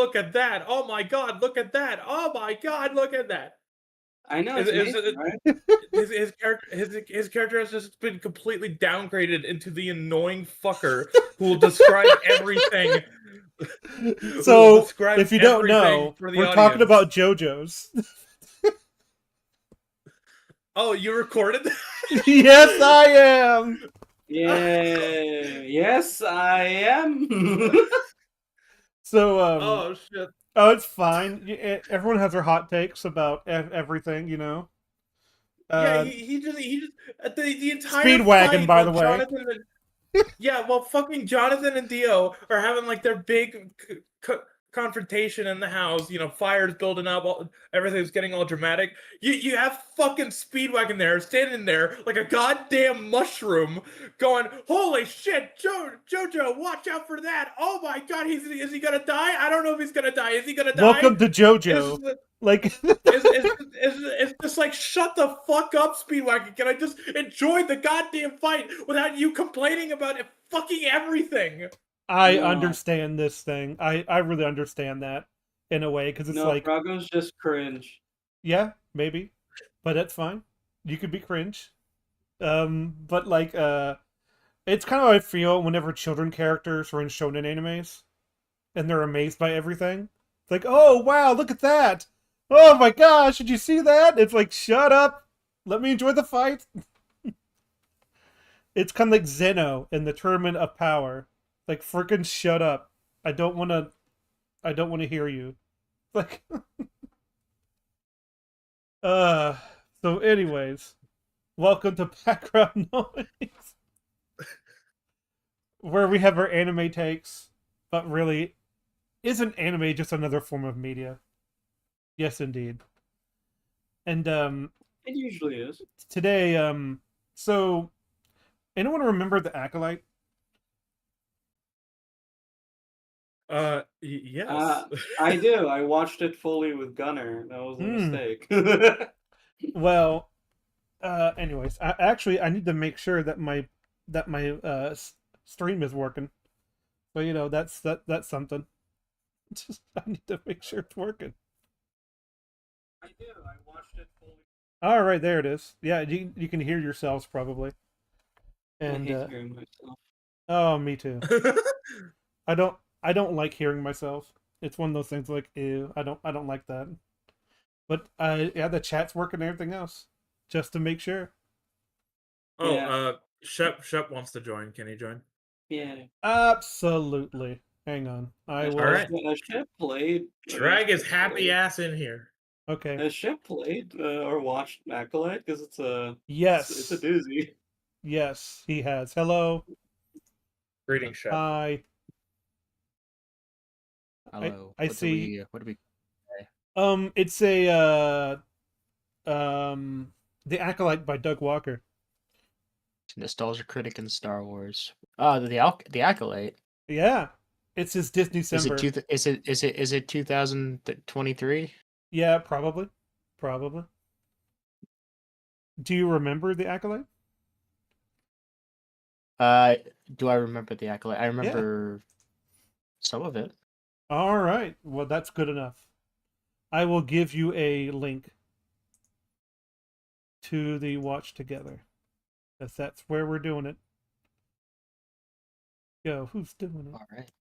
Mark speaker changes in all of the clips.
Speaker 1: look at that. Oh my god, look at that. Oh my god, look at that.
Speaker 2: I know,
Speaker 1: Is
Speaker 2: it's
Speaker 1: is
Speaker 2: amazing,
Speaker 1: it
Speaker 2: right?
Speaker 1: his character has just been completely downgraded into the annoying fucker who will describe everything who will
Speaker 3: So,
Speaker 1: describe
Speaker 3: if you don't
Speaker 1: everything
Speaker 3: know,
Speaker 1: for the
Speaker 3: we're talking
Speaker 1: audience.
Speaker 3: about JoJo's.
Speaker 1: Oh, you recorded that?
Speaker 3: Yes, I am!
Speaker 2: Yeah, yes, I am.
Speaker 3: So,
Speaker 1: Oh shit.
Speaker 3: oh, it's fine. Everyone has their hot takes about everything, you know?
Speaker 1: Yeah,
Speaker 3: Uh,
Speaker 1: he just the entire
Speaker 3: Speedwagon,
Speaker 1: fight
Speaker 3: by
Speaker 1: while
Speaker 3: the way.
Speaker 1: Jonathan and yeah, well, fucking Jonathan and Dio are having like their big confrontation in the house. You know, fires building up, everything's getting all dramatic. You have fucking Speedwagon there, standing there like a goddamn mushroom, going, "Holy shit, JoJo, watch out for that! Oh my god, is he gonna die? I don't know if he's gonna die. Is he gonna die?"
Speaker 3: Welcome to
Speaker 1: Is
Speaker 3: JoJo. Like,
Speaker 1: it's just like, shut the fuck up, Speedwagon. Can I just enjoy the goddamn fight without you complaining about fucking everything?
Speaker 3: I
Speaker 2: No,
Speaker 3: understand this thing. I really understand that in a way, because it's
Speaker 2: no,
Speaker 3: like,
Speaker 2: Froggo's just cringe.
Speaker 3: yeah, maybe, but that's fine. You could be cringe. But like, it's kind of how I feel whenever children characters are in shonen animes and they're amazed by everything. It's like, oh wow, look at that! Oh my gosh, did you see that? It's like, shut up, let me enjoy the fight. It's kind of like Zeno in the Tournament of Power. Like, freaking shut up. I don't want to. I don't want to hear you. Like, uh. So, anyways, welcome to Background Noise, where we have our anime takes, but really, isn't anime just another form of media? Yes, indeed. And
Speaker 2: It usually is.
Speaker 3: today, so anyone remember the Acolyte?
Speaker 1: Yes.
Speaker 2: I do. I watched it fully with Gunner. That was a
Speaker 3: Hmm.
Speaker 2: mistake.
Speaker 3: Well, anyways, I need to make sure that my stream is working. So that's something. I need to make sure it's working.
Speaker 2: I do. I watched it fully.
Speaker 3: All right, there it is. Yeah, you can hear yourselves probably.
Speaker 2: I
Speaker 3: And
Speaker 2: hate hearing myself.
Speaker 3: oh, me too. I don't like hearing myself. It's one of those things like, ew, I don't like that. But yeah, the chat's working and everything else, just to make sure.
Speaker 1: Oh,
Speaker 2: Yeah.
Speaker 1: Shep wants to join. Can he join?
Speaker 2: Yeah.
Speaker 3: Absolutely. Hang on, I
Speaker 1: All
Speaker 3: will.
Speaker 1: right.
Speaker 2: Has Shep played?
Speaker 1: Drag his happy ass in here.
Speaker 3: Okay.
Speaker 2: Has Shep played or watched Acolyte? Because it's a
Speaker 3: Yes.
Speaker 2: doozy.
Speaker 3: Yes, he has. Hello.
Speaker 1: Greetings, Shep.
Speaker 3: Hi.
Speaker 4: Hello.
Speaker 3: I see.
Speaker 4: What do we?
Speaker 3: It's a The Acolyte by Doug Walker.
Speaker 4: Nostalgia critic in Star Wars. The Acolyte.
Speaker 3: Yeah, it's his Disney December.
Speaker 4: Is it 2023?
Speaker 3: Yeah, probably. Do you remember The Acolyte?
Speaker 4: Do I remember the Acolyte? I remember some of it.
Speaker 3: All right. Well, that's good enough. I will give you a link to the watch together, because that's where we're doing it. Yo, who's doing it?
Speaker 4: All right.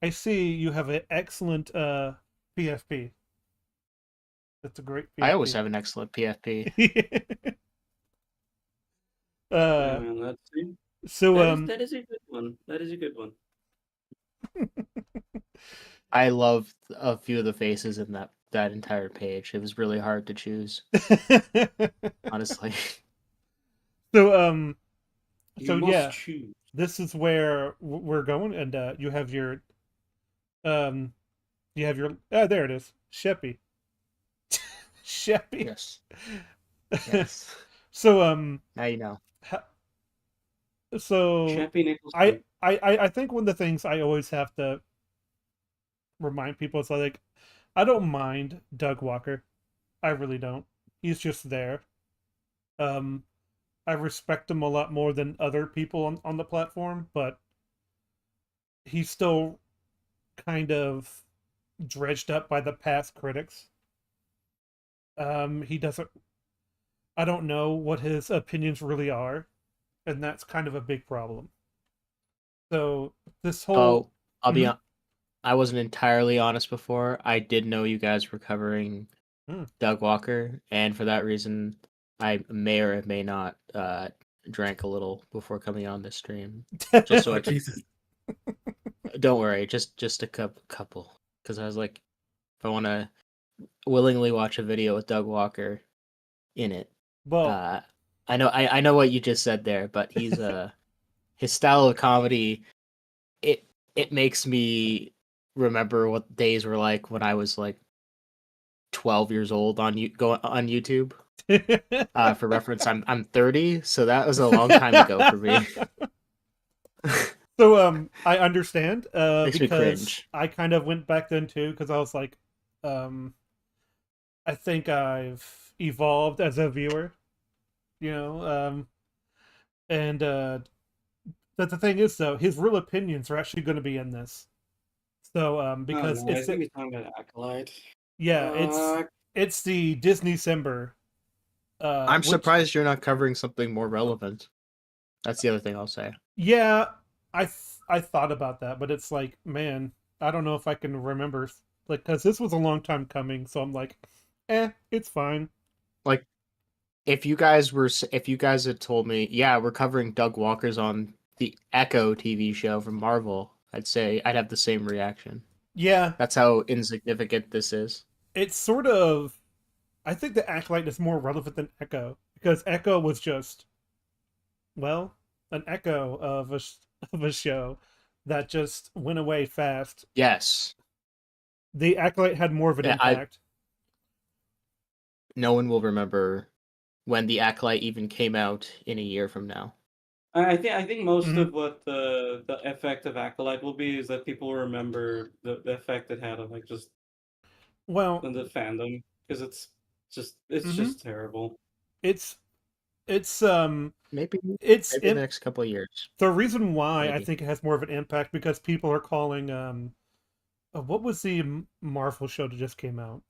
Speaker 3: I see you have an excellent PFP. That's a great PFP.
Speaker 4: I always have an excellent PFP.
Speaker 2: Yeah, man, let's see.
Speaker 3: So
Speaker 2: that is a good one. That is a good one.
Speaker 4: I love a few of the faces in that entire page. It was really hard to choose, honestly.
Speaker 3: So
Speaker 2: You must choose.
Speaker 3: this is where we're going, and you have your oh, there it is, Sheppy. Sheppy.
Speaker 4: Yes. Yes.
Speaker 3: So
Speaker 4: Now you know.
Speaker 3: so
Speaker 2: Chappie Nicholson.
Speaker 3: I think one of the things I always have to remind people is like, I don't mind Doug Walker. I really don't. He's just there. I respect him a lot more than other people on the platform, but he's still kind of dredged up by the past critics. He doesn't. I don't know what his opinions really are, and that's kind of a big problem. So this whole
Speaker 4: Oh, I'll be
Speaker 3: Mhm.
Speaker 4: on. I wasn't entirely honest before. I did know you guys were covering
Speaker 3: Mm.
Speaker 4: Doug Walker, and for that reason, I may or may not drank a little before coming on this stream, just so
Speaker 1: Oh
Speaker 4: I could.
Speaker 1: Jesus!
Speaker 4: Don't worry, just a couple, because I was like, if I want to willingly watch a video with Doug Walker in it,
Speaker 3: well,
Speaker 4: uh, I know what you just said there, but he's his style of comedy, it it makes me remember what days were like when I was like 12 years old on on YouTube. For reference, I'm 30, so that was a long time ago for me.
Speaker 3: so I understand
Speaker 4: Makes me
Speaker 3: because
Speaker 4: cringe.
Speaker 3: I kind of went back then too because I was like, I think I've evolved as a viewer, you know, and but the thing is though, his real opinions are actually going to be in this. So
Speaker 2: Oh
Speaker 3: because
Speaker 2: no, I
Speaker 3: it's
Speaker 2: think he's talking about Acolyte.
Speaker 3: yeah,
Speaker 2: Uh,
Speaker 3: it's the Disney Simber,
Speaker 4: I'm
Speaker 3: which
Speaker 4: surprised you're not covering something more relevant. That's the other thing I'll say.
Speaker 3: yeah, I thought about that, but it's like, man, I don't know if I can remember like because this was a long time coming, so I'm like, it's fine.
Speaker 4: Like, if you guys had told me, yeah, we're covering Doug Walker's on the Echo TV show from Marvel, I'd say I'd have the same reaction.
Speaker 3: Yeah,
Speaker 4: That's how insignificant this is.
Speaker 3: it's sort of. I think the Acolyte is more relevant than Echo because Echo was just well an echo of of a show that just went away fast.
Speaker 4: Yes.
Speaker 3: The Acolyte had more of an
Speaker 4: Yeah,
Speaker 3: impact.
Speaker 4: no one will remember when the Acolyte even came out in a year from now.
Speaker 2: I think most
Speaker 3: Mhm.
Speaker 2: of what the effect of Acolyte will be is that people will remember the effect it had on like just
Speaker 3: Well,
Speaker 2: on the fandom because it's
Speaker 3: hmm
Speaker 2: just terrible.
Speaker 3: it's it's um
Speaker 4: Maybe
Speaker 3: it's
Speaker 4: maybe in the
Speaker 3: in
Speaker 4: next couple of years.
Speaker 3: the reason why I
Speaker 4: Maybe.
Speaker 3: think it has more of an impact because people are calling what was the Marvel show that just came out?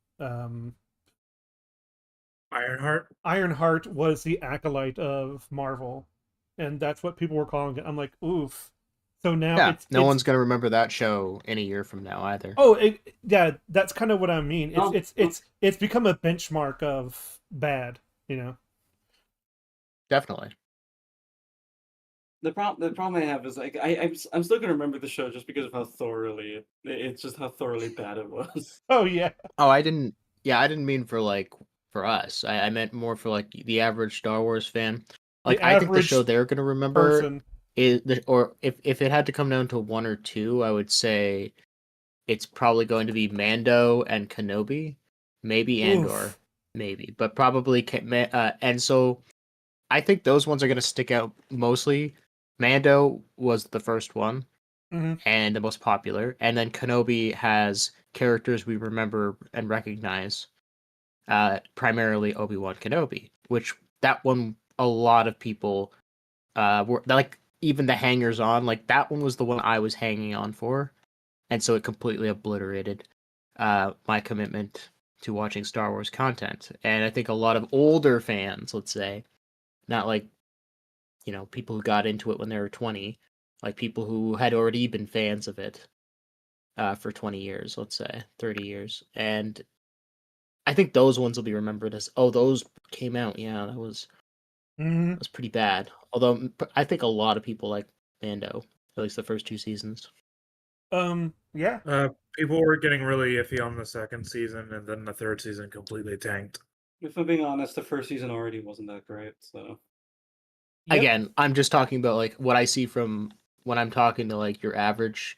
Speaker 1: Ironheart.
Speaker 3: Ironheart was the Acolyte of Marvel, and that's what people were calling it. I'm like, oof. So now
Speaker 4: Yeah, no
Speaker 3: it's
Speaker 4: one's gonna remember that show in a year from now either.
Speaker 3: oh yeah, that's kind of what I mean. It's
Speaker 2: No,
Speaker 3: it's it's it's become a benchmark of bad, you know.
Speaker 4: Definitely.
Speaker 2: the problem I have is like I'm still gonna remember the show just because of how thoroughly it's just how thoroughly bad it was.
Speaker 3: Oh yeah,
Speaker 4: Oh, I didn't. Yeah, I didn't mean for like for us. I meant more for like the average Star Wars fan.
Speaker 3: the
Speaker 4: Like, I think the show
Speaker 3: average
Speaker 4: they're gonna remember
Speaker 3: person.
Speaker 4: is or if it had to come down to one or two, I would say it's probably going to be Mando and Kenobi, maybe Andor,
Speaker 3: Oof.
Speaker 4: maybe, but probably and so I think those ones are gonna stick out mostly. Mando was the first one
Speaker 3: Hmm.
Speaker 4: and the most popular, and then Kenobi has characters we remember and recognize, primarily Obi-Wan Kenobi, which that one a lot of people were like, even the hangers on, like that one was the one I was hanging on for, and so it completely obliterated my commitment to watching Star Wars content. And I think a lot of older fans, let's say, not like, people who got into it when they were 20, like people who had already been fans of it for 20 years, let's say 30 years, and I think those ones will be remembered as, oh, those came out, yeah,
Speaker 3: Hmm.
Speaker 4: that was pretty bad. Although I think a lot of people like Mando, at least the first two seasons.
Speaker 3: Yeah.
Speaker 1: Uh, People were getting really iffy on the second season, and then the third season completely tanked.
Speaker 2: If I'm being honest, the first season already wasn't that great. So
Speaker 3: Yep.
Speaker 4: Again, I'm just talking about like what I see from when I'm talking to like your average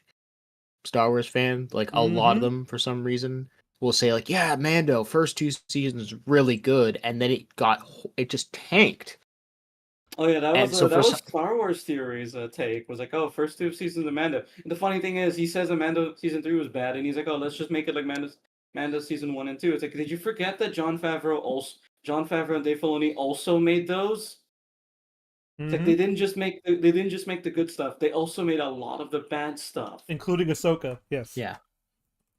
Speaker 4: Star Wars fan. Like, a lot of
Speaker 3: Hmm.
Speaker 4: them, for some reason, will say like, yeah, Mando first two seasons really good, and then it just tanked.
Speaker 2: oh yeah,
Speaker 4: And so
Speaker 2: that
Speaker 4: for
Speaker 2: was
Speaker 4: some,
Speaker 2: Star Wars theories take was like, oh, first two seasons of Mando. And the funny thing is, he says Mando season 3 was bad, and he's like, oh, let's just make it like Mando season 1 and 2. It's like, did you forget that John Favreau and Dave Filoni also made those? It's like
Speaker 3: Hmm.
Speaker 2: they didn't just make the good stuff. They also made a lot of the bad stuff.
Speaker 3: Including Ahsoka. Yes.
Speaker 4: yeah,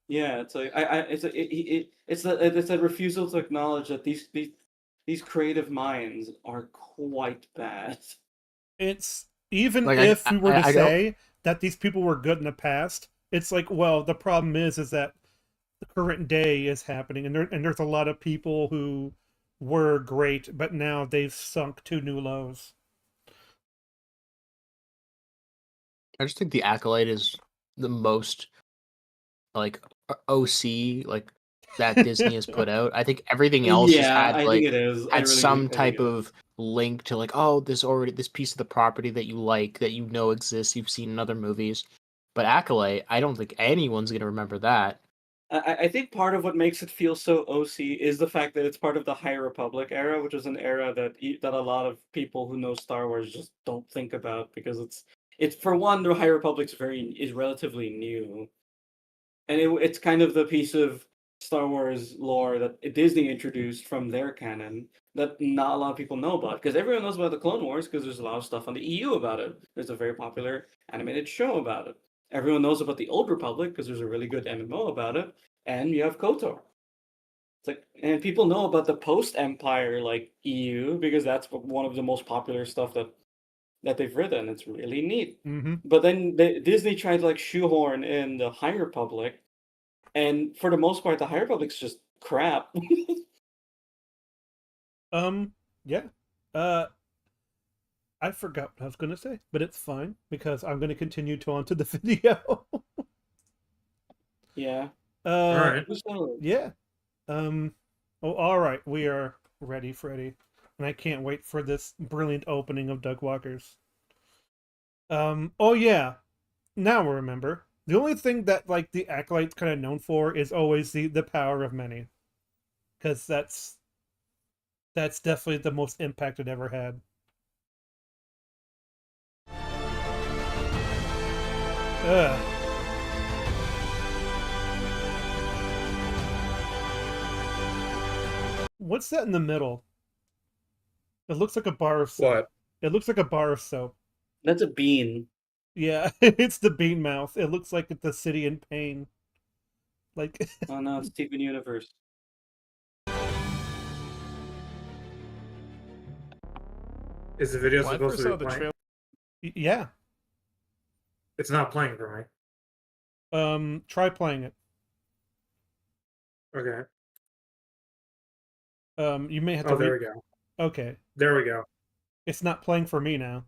Speaker 2: Yeah, it's like it's a refusal to acknowledge that these creative minds are quite bad.
Speaker 3: It's even
Speaker 4: Like
Speaker 3: if we were to
Speaker 4: I don't.
Speaker 3: say that these people were good in the past, it's like, well, the problem is that the current day is happening, and there's a lot of people who were great, but now they've sunk to new lows.
Speaker 4: I just think the Acolyte is the most like OC like that Disney has put out. I think everything else has
Speaker 2: Yeah,
Speaker 4: had
Speaker 2: I think
Speaker 4: like
Speaker 2: it is. I
Speaker 4: had
Speaker 2: really do.
Speaker 4: some
Speaker 2: I think
Speaker 4: type
Speaker 2: it is.
Speaker 4: of link to like, oh, this piece of the property that you like, that you know exists, you've seen in other movies. But Acolyte, I don't think anyone's gonna remember that.
Speaker 2: I think part of what makes it feel so OC is the fact that it's part of the High Republic era, which is an era that a lot of people who know Star Wars just don't think about because it's for one, the High Republic's is relatively new, and it's kind of the piece of Star Wars lore that Disney introduced from their canon that not a lot of people know about because everyone knows about the Clone Wars because there's a lot of stuff on the EU about it. There's a very popular animated show about it. Everyone knows about the Old Republic because there's a really good MMO about it, and you have KOTOR. It's like, and people know about the post-Empire like EU because that's one of the most popular stuff that they've written. It's really neat.
Speaker 3: Mm-hmm.
Speaker 2: But then Disney tried to like shoehorn in the High Republic, and for the most part, the High Republic's just crap.
Speaker 3: Yeah. Uh, I forgot what I was gonna say, but it's fine because I'm gonna continue to onto the video.
Speaker 2: Yeah.
Speaker 1: All right.
Speaker 2: So,
Speaker 3: Yeah. Oh, all right. We are ready, Freddy, and I can't wait for this brilliant opening of Doug Walker's. Oh yeah. Now I remember. The only thing that like the Acolyte's kind of known for is always the power of many, because that's definitely the most impact it ever had. Ugh. What's that in the middle? It looks like a bar of soap.
Speaker 1: What?
Speaker 3: It looks like a bar of soap.
Speaker 2: that's a bean.
Speaker 3: Yeah, it's the bean mouth. It looks like the city in pain. Like,
Speaker 2: Oh no, it's Steven Universe.
Speaker 1: Is the video
Speaker 5: When I
Speaker 1: supposed
Speaker 5: first
Speaker 1: to
Speaker 5: saw
Speaker 1: be
Speaker 5: the
Speaker 1: playing?
Speaker 5: trailer,
Speaker 3: yeah.
Speaker 1: It's not playing for me.
Speaker 3: Try playing it.
Speaker 1: Okay.
Speaker 3: You may have to.
Speaker 1: Oh, there we go.
Speaker 3: Okay,
Speaker 1: There we go.
Speaker 3: it's not playing for me now.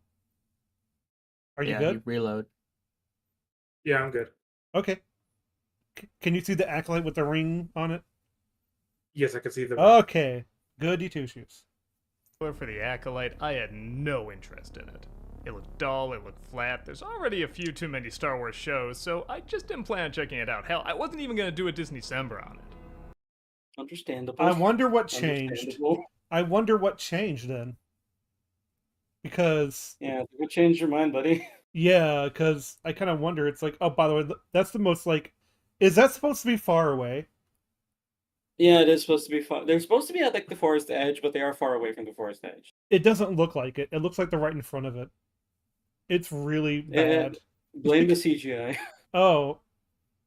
Speaker 3: Are you
Speaker 4: Yeah,
Speaker 3: good?
Speaker 4: you reload.
Speaker 1: Yeah, I'm good.
Speaker 3: Okay. Can you see the Acolyte with the ring on it?
Speaker 1: Yes, I can see the.
Speaker 3: Okay. Goody two shoes.
Speaker 5: for the Acolyte, I had no interest in it. It looked dull, it looked flat. There's already a few too many Star Wars shows, so I just didn't plan on checking it out. Hell, I wasn't even going to do a Disney December on it.
Speaker 2: Understandable.
Speaker 3: I wonder what changed.
Speaker 2: Understandable.
Speaker 3: I wonder what changed then. Because
Speaker 2: Yeah, you changed your mind, buddy.
Speaker 3: yeah, because I kind of wonder. It's like, oh, by the way, that's the most like. Is that supposed to be far away?
Speaker 2: Yeah, it is supposed to be fun. They're supposed to be at like the forest edge, but they are far away from the forest edge.
Speaker 3: It doesn't look like it. It looks like they're right in front of it. It's really bad.
Speaker 2: Blame the CGI.
Speaker 3: Oh,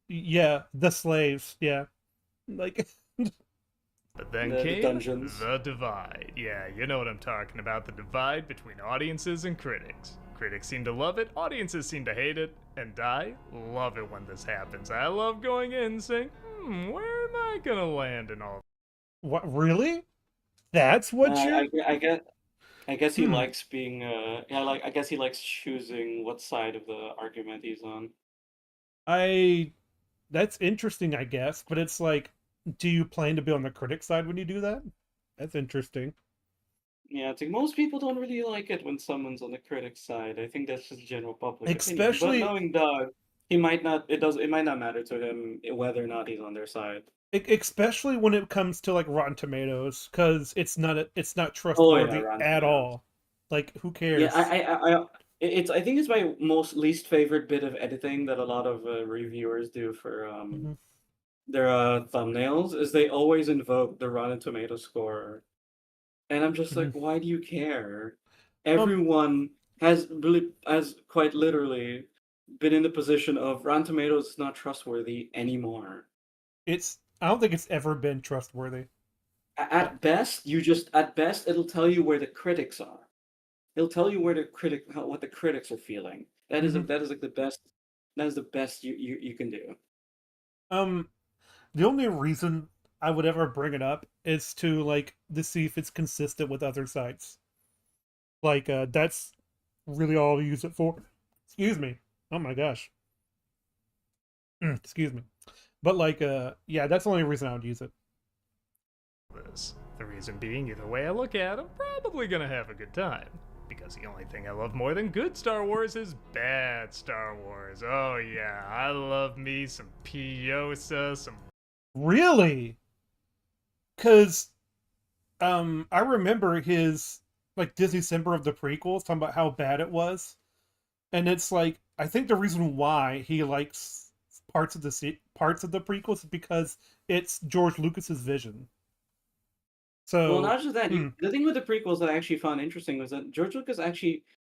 Speaker 3: yeah, the slaves. Yeah, like
Speaker 5: But then
Speaker 2: The
Speaker 5: came
Speaker 2: dungeons.
Speaker 5: the divide. Yeah, you know what I'm talking about, the divide between audiences and critics. Critics seem to love it, audiences seem to hate it, and I love it when this happens. I love going in and saying, where am I gonna land in all
Speaker 3: what? Really? That's what you're.
Speaker 2: I guess he
Speaker 3: Hmm.
Speaker 2: likes being I guess he likes choosing what side of the argument he's on.
Speaker 3: That's interesting, I guess, but it's like, do you plan to be on the critic side when you do that? That's interesting.
Speaker 2: Yeah, it's like most people don't really like it when someone's on the critic side. I think that's just general public opinion.
Speaker 3: Especially-
Speaker 2: But knowing Doug, he might not. It might not matter to him whether or not he's on their side.
Speaker 3: Especially when it comes to like Rotten Tomatoes, because it's not trustworthy
Speaker 2: Rotten
Speaker 3: at
Speaker 2: Tomatoes.
Speaker 3: all. Like, who cares?
Speaker 2: Yeah, I think it's my most least favorite bit of editing that a lot of reviewers do for
Speaker 3: Mhm.
Speaker 2: their thumbnails is they always invoke the Rotten Tomato score, and I'm just like, why do you care? Everyone has quite literally been in the position of Rotten Tomatoes is not trustworthy anymore.
Speaker 3: I don't think it's ever been trustworthy.
Speaker 2: At best, it'll tell you where the critics are. It'll tell you where what the critics are feeling.
Speaker 3: Mhm.
Speaker 2: That is like the best. That is the best you can do.
Speaker 3: Um, the only reason I would ever bring it up is to see if it's consistent with other sites. That's really all I use it for. Excuse me. Oh my gosh. Excuse me. But yeah, that's the only reason I would use it.
Speaker 5: This. The reason being, either way I look at, I'm probably gonna have a good time. Because the only thing I love more than good Star Wars is bad Star Wars. Oh yeah, I love me some Piosa, some...
Speaker 3: Really? Cause I remember his Disney December of the prequels talking about how bad it was. And it's like I think the reason why he likes parts of the prequels is because it's George Lucas's vision.
Speaker 2: Well,
Speaker 3: So,
Speaker 2: not just that. The thing with the prequels that I actually found interesting was that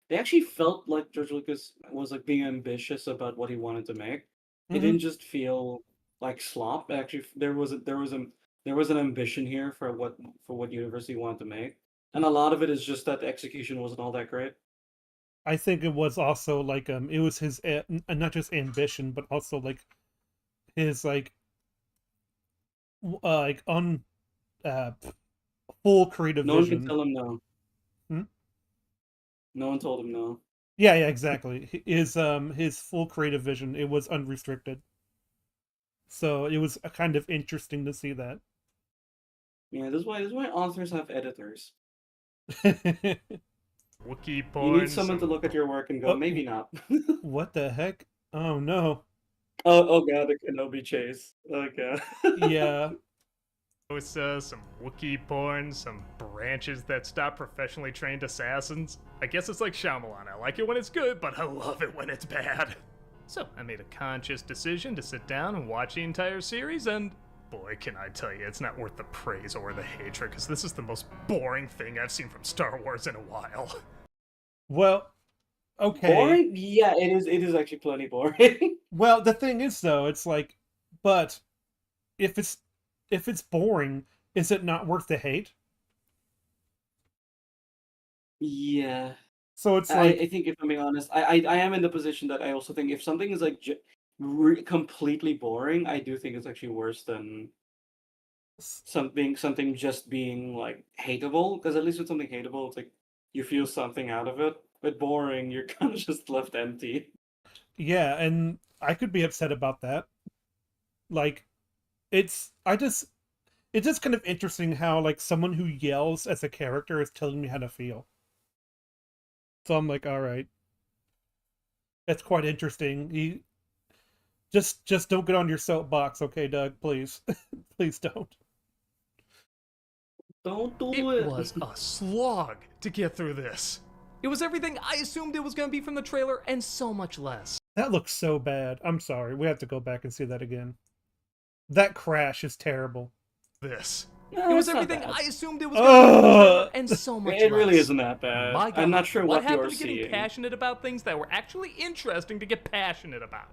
Speaker 2: they actually felt like George Lucas was like being ambitious about what he wanted to make. It
Speaker 3: mhm.
Speaker 2: didn't just feel like slop. Actually, there was an ambition here for what universe he wanted to make, and a lot of it is just that the execution wasn't all that great.
Speaker 3: I think it was also it was his not just ambition, but also his on uh full creative
Speaker 2: No one can
Speaker 3: vision.
Speaker 2: tell him no.
Speaker 3: Hmm?
Speaker 2: No one told him no.
Speaker 3: Yeah, exactly. His full creative vision, it was unrestricted. So it was kind of interesting to see that.
Speaker 2: Yeah, this is why authors have editors.
Speaker 5: Wookiee
Speaker 2: You
Speaker 5: porn.
Speaker 2: need someone to look at your work and go,
Speaker 3: Oh.
Speaker 2: maybe not.
Speaker 3: What the heck? Oh no.
Speaker 2: Oh god, the Kenobi chase. Oh god.
Speaker 3: Yeah.
Speaker 5: Some Wookiee porn, some branches that stop professionally trained assassins. I guess it's like Shyamalan. I like it when it's good, but I love it when it's bad. So I made a conscious decision to sit down and watch the entire series, and boy, can I tell you, it's not worth the praise or the hatred, because this is the most boring thing I've seen from Star Wars in a while.
Speaker 3: Well, okay.
Speaker 2: Boring? Yeah, it is. It is actually plenty boring.
Speaker 3: Well, the thing is though, it's but if it's boring, is it not worth the hate?
Speaker 2: Yeah.
Speaker 3: So it's
Speaker 2: I think if I'm being honest, I am in the position that I also think if something is like completely boring, I do think it's actually worse than something just being like hateable. Because at least with something hateable, it's like you feel something out of it. With boring, you're kind of just left empty.
Speaker 3: yeah, and I could be upset about that. Like it's just kind of interesting how someone who yells as a character is telling me how to feel. So I'm like, all right, that's quite interesting. He just don't get on your soapbox, okay, Doug? Please, please don't.
Speaker 2: Don't do
Speaker 5: It
Speaker 2: it.
Speaker 5: was a slog to get through this. It was everything I assumed it was going to be from the trailer, and so much less.
Speaker 3: That looks so bad. I'm sorry. We have to go back and see that again. That crash is terrible.
Speaker 5: This.
Speaker 2: No,
Speaker 5: It was
Speaker 2: it's not
Speaker 5: everything
Speaker 2: bad.
Speaker 5: I assumed it was going to be from the trailer, and so much less.
Speaker 2: It really isn't that bad.
Speaker 5: My God,
Speaker 2: I'm not sure what you're
Speaker 5: happened to getting
Speaker 2: seeing.
Speaker 5: passionate about things that were actually interesting to get passionate about?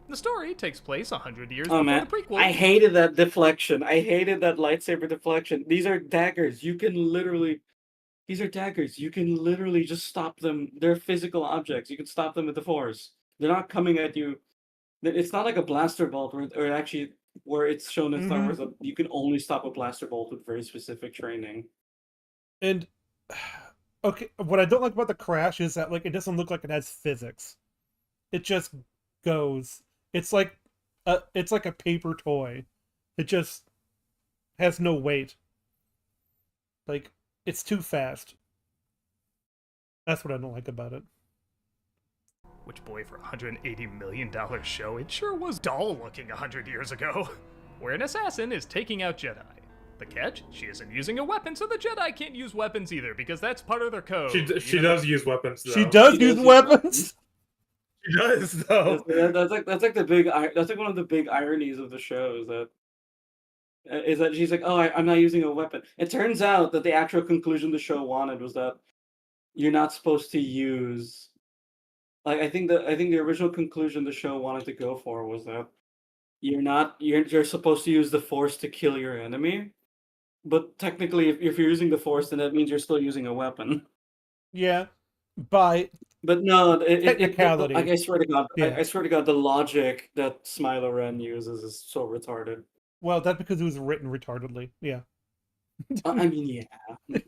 Speaker 5: The story takes place 100 years
Speaker 2: Oh
Speaker 5: before
Speaker 2: man,
Speaker 5: the prequel.
Speaker 2: I hated that deflection. I hated that lightsaber deflection. These are daggers. These are daggers. You can literally just stop them. They're physical objects. You can stop them with the Force. They're not coming at you. It's not like a blaster bolt, or actually, where it's shown in Star Wars that you can only stop a blaster bolt with very specific training.
Speaker 3: And okay, what I don't like about the crash is that it doesn't look like it has physics. It just goes. It's like a paper toy. It just has no weight. It's too fast. That's what I don't like about it.
Speaker 5: Which, boy, for a $180 million show, it sure was dull looking 100 years ago. Where an assassin is taking out Jedi. The catch? She isn't using a weapon, so the Jedi can't use weapons either, because that's part of their code.
Speaker 1: She does use weapons, though.
Speaker 3: She does use weapons?
Speaker 1: She does, though.
Speaker 2: That's like one of the big ironies of the show is that she's like, oh, I'm not using a weapon. It turns out that the actual conclusion the show wanted was that you're not supposed to use. I think the original conclusion the show wanted to go for was that you're supposed to use the Force to kill your enemy, but technically, if you're using the Force, then that means you're still using a weapon.
Speaker 3: Yeah, by
Speaker 2: But no,
Speaker 3: technicality.
Speaker 2: I swear to God,
Speaker 3: Yeah.
Speaker 2: I swear to God, the logic that Smilo Ren uses is so retarded.
Speaker 3: Well, that's because it was written retardedly. Yeah.
Speaker 2: I mean, yeah.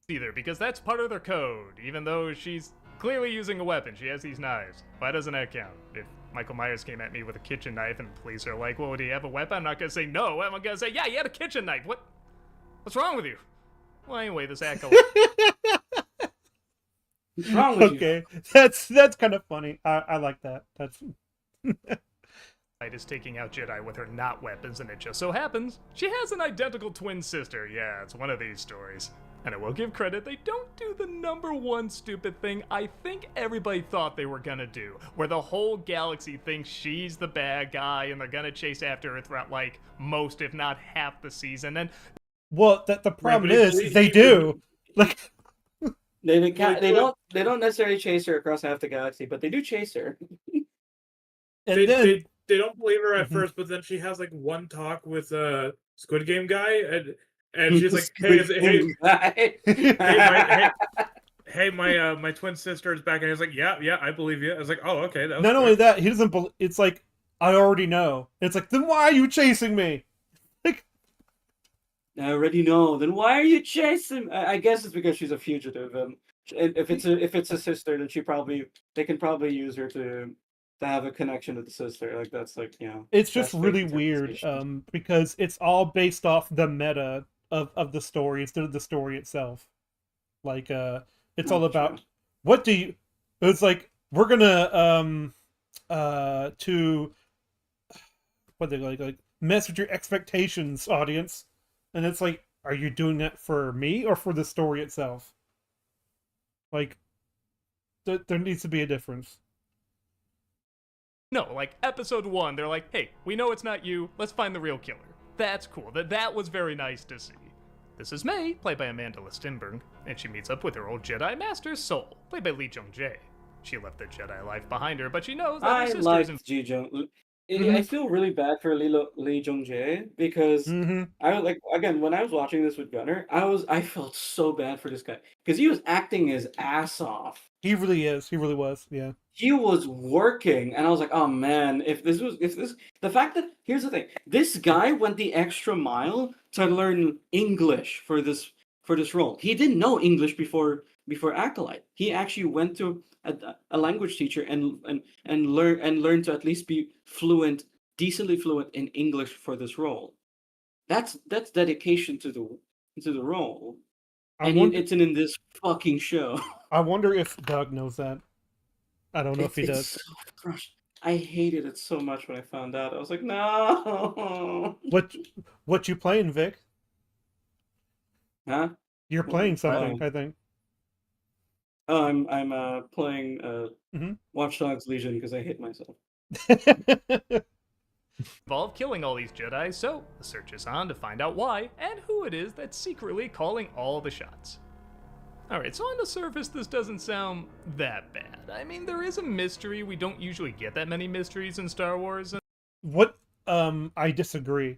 Speaker 5: Either, because that's part of their code. Even though she's clearly using a weapon, she has these knives. Why doesn't that count? If Michael Myers came at me with a kitchen knife and police are like, well, do you have a weapon? I'm not gonna say no. I'm gonna say, yeah, you had a kitchen knife. What's wrong with you? Well, anyway, this Acolyte.
Speaker 2: What's wrong with you?
Speaker 3: Okay, that's kind of funny. I like that. That's
Speaker 5: Is taking out Jedi with her not weapons, and it just so happens she has an identical twin sister. Yeah, it's one of these stories. And I will give credit, they don't do the number one stupid thing I think everybody thought they were gonna do, where the whole galaxy thinks she's the bad guy and they're gonna chase after her throughout, like, most, if not half the season. And
Speaker 3: well, that the problem
Speaker 1: but
Speaker 3: is they do. Like
Speaker 2: They don't necessarily chase her across half the galaxy, but they do chase her.
Speaker 3: and then
Speaker 1: they don't believe her at
Speaker 3: Mhm.
Speaker 1: first, but then she has like one talk with Squid Game guy, and she's like, hey, my twin sister is back, and he's like, yeah, I believe you. I was like, oh, okay. That was
Speaker 3: not
Speaker 1: quick.
Speaker 3: only that, he doesn't. It's like I already know. It's like then why are you chasing me?
Speaker 2: I already know. Then why are you chasing? I guess it's because she's a fugitive, and if it's a sister, then they can probably use her to have a connection with the sister. Like that's like
Speaker 3: It's just
Speaker 2: that's
Speaker 3: really
Speaker 2: fake
Speaker 3: weird
Speaker 2: interpretation.
Speaker 3: because it's all based off the meta of the story instead of the story itself. Like it's all
Speaker 2: Not
Speaker 3: about
Speaker 2: true.
Speaker 3: what do you. It's like we're gonna to what they like mess with your expectations, audience, and it's like, are you doing that for me or for the story itself? Like, there needs to be a difference.
Speaker 5: no, like, episode 1, they're like, hey, we know it's not you, let's find the real killer. That's cool. That was very nice to see. This is May, played by Amanda Listenberg, and she meets up with her old Jedi Master, Sol, played by Lee Jung-jae. She left the Jedi life behind her, but she knows that her
Speaker 2: I
Speaker 5: sister's
Speaker 2: like
Speaker 5: in
Speaker 2: Ji Jung. I
Speaker 3: Mhm.
Speaker 2: feel really bad for Lee Jung Jae because
Speaker 3: Mm-hmm.
Speaker 2: I like again when I was watching this with Gunnar, I felt so bad for this guy because he was acting his ass off.
Speaker 3: He really is. He really was. Yeah.
Speaker 2: He was working, and I was like, oh man, if this the fact that here's the thing, this guy went the extra mile to learn English for this role. He didn't know English before Acolyte. He actually went to a language teacher and learn to at least be decently fluent in English for this role. That's dedication to the role,
Speaker 3: I
Speaker 2: and
Speaker 3: wonder.
Speaker 2: it's in this fucking show.
Speaker 3: I wonder if Doug knows that. I don't know if he
Speaker 2: It's
Speaker 3: does.
Speaker 2: so frustrating. I hated it so much when I found out. I was like, no.
Speaker 3: What you playing, Vic?
Speaker 2: Huh?
Speaker 3: You're playing something,
Speaker 2: Oh.
Speaker 3: I think.
Speaker 2: Oh, I'm playing
Speaker 3: Mhm.
Speaker 2: Watch Dogs Legion because I hate myself.
Speaker 5: involved killing all these Jedi, so the search is on to find out why and who it is that's secretly calling all the shots. Alright, so on the surface, this doesn't sound that bad. I mean, there is a mystery. We don't usually get that many mysteries in Star Wars.
Speaker 3: What? I disagree.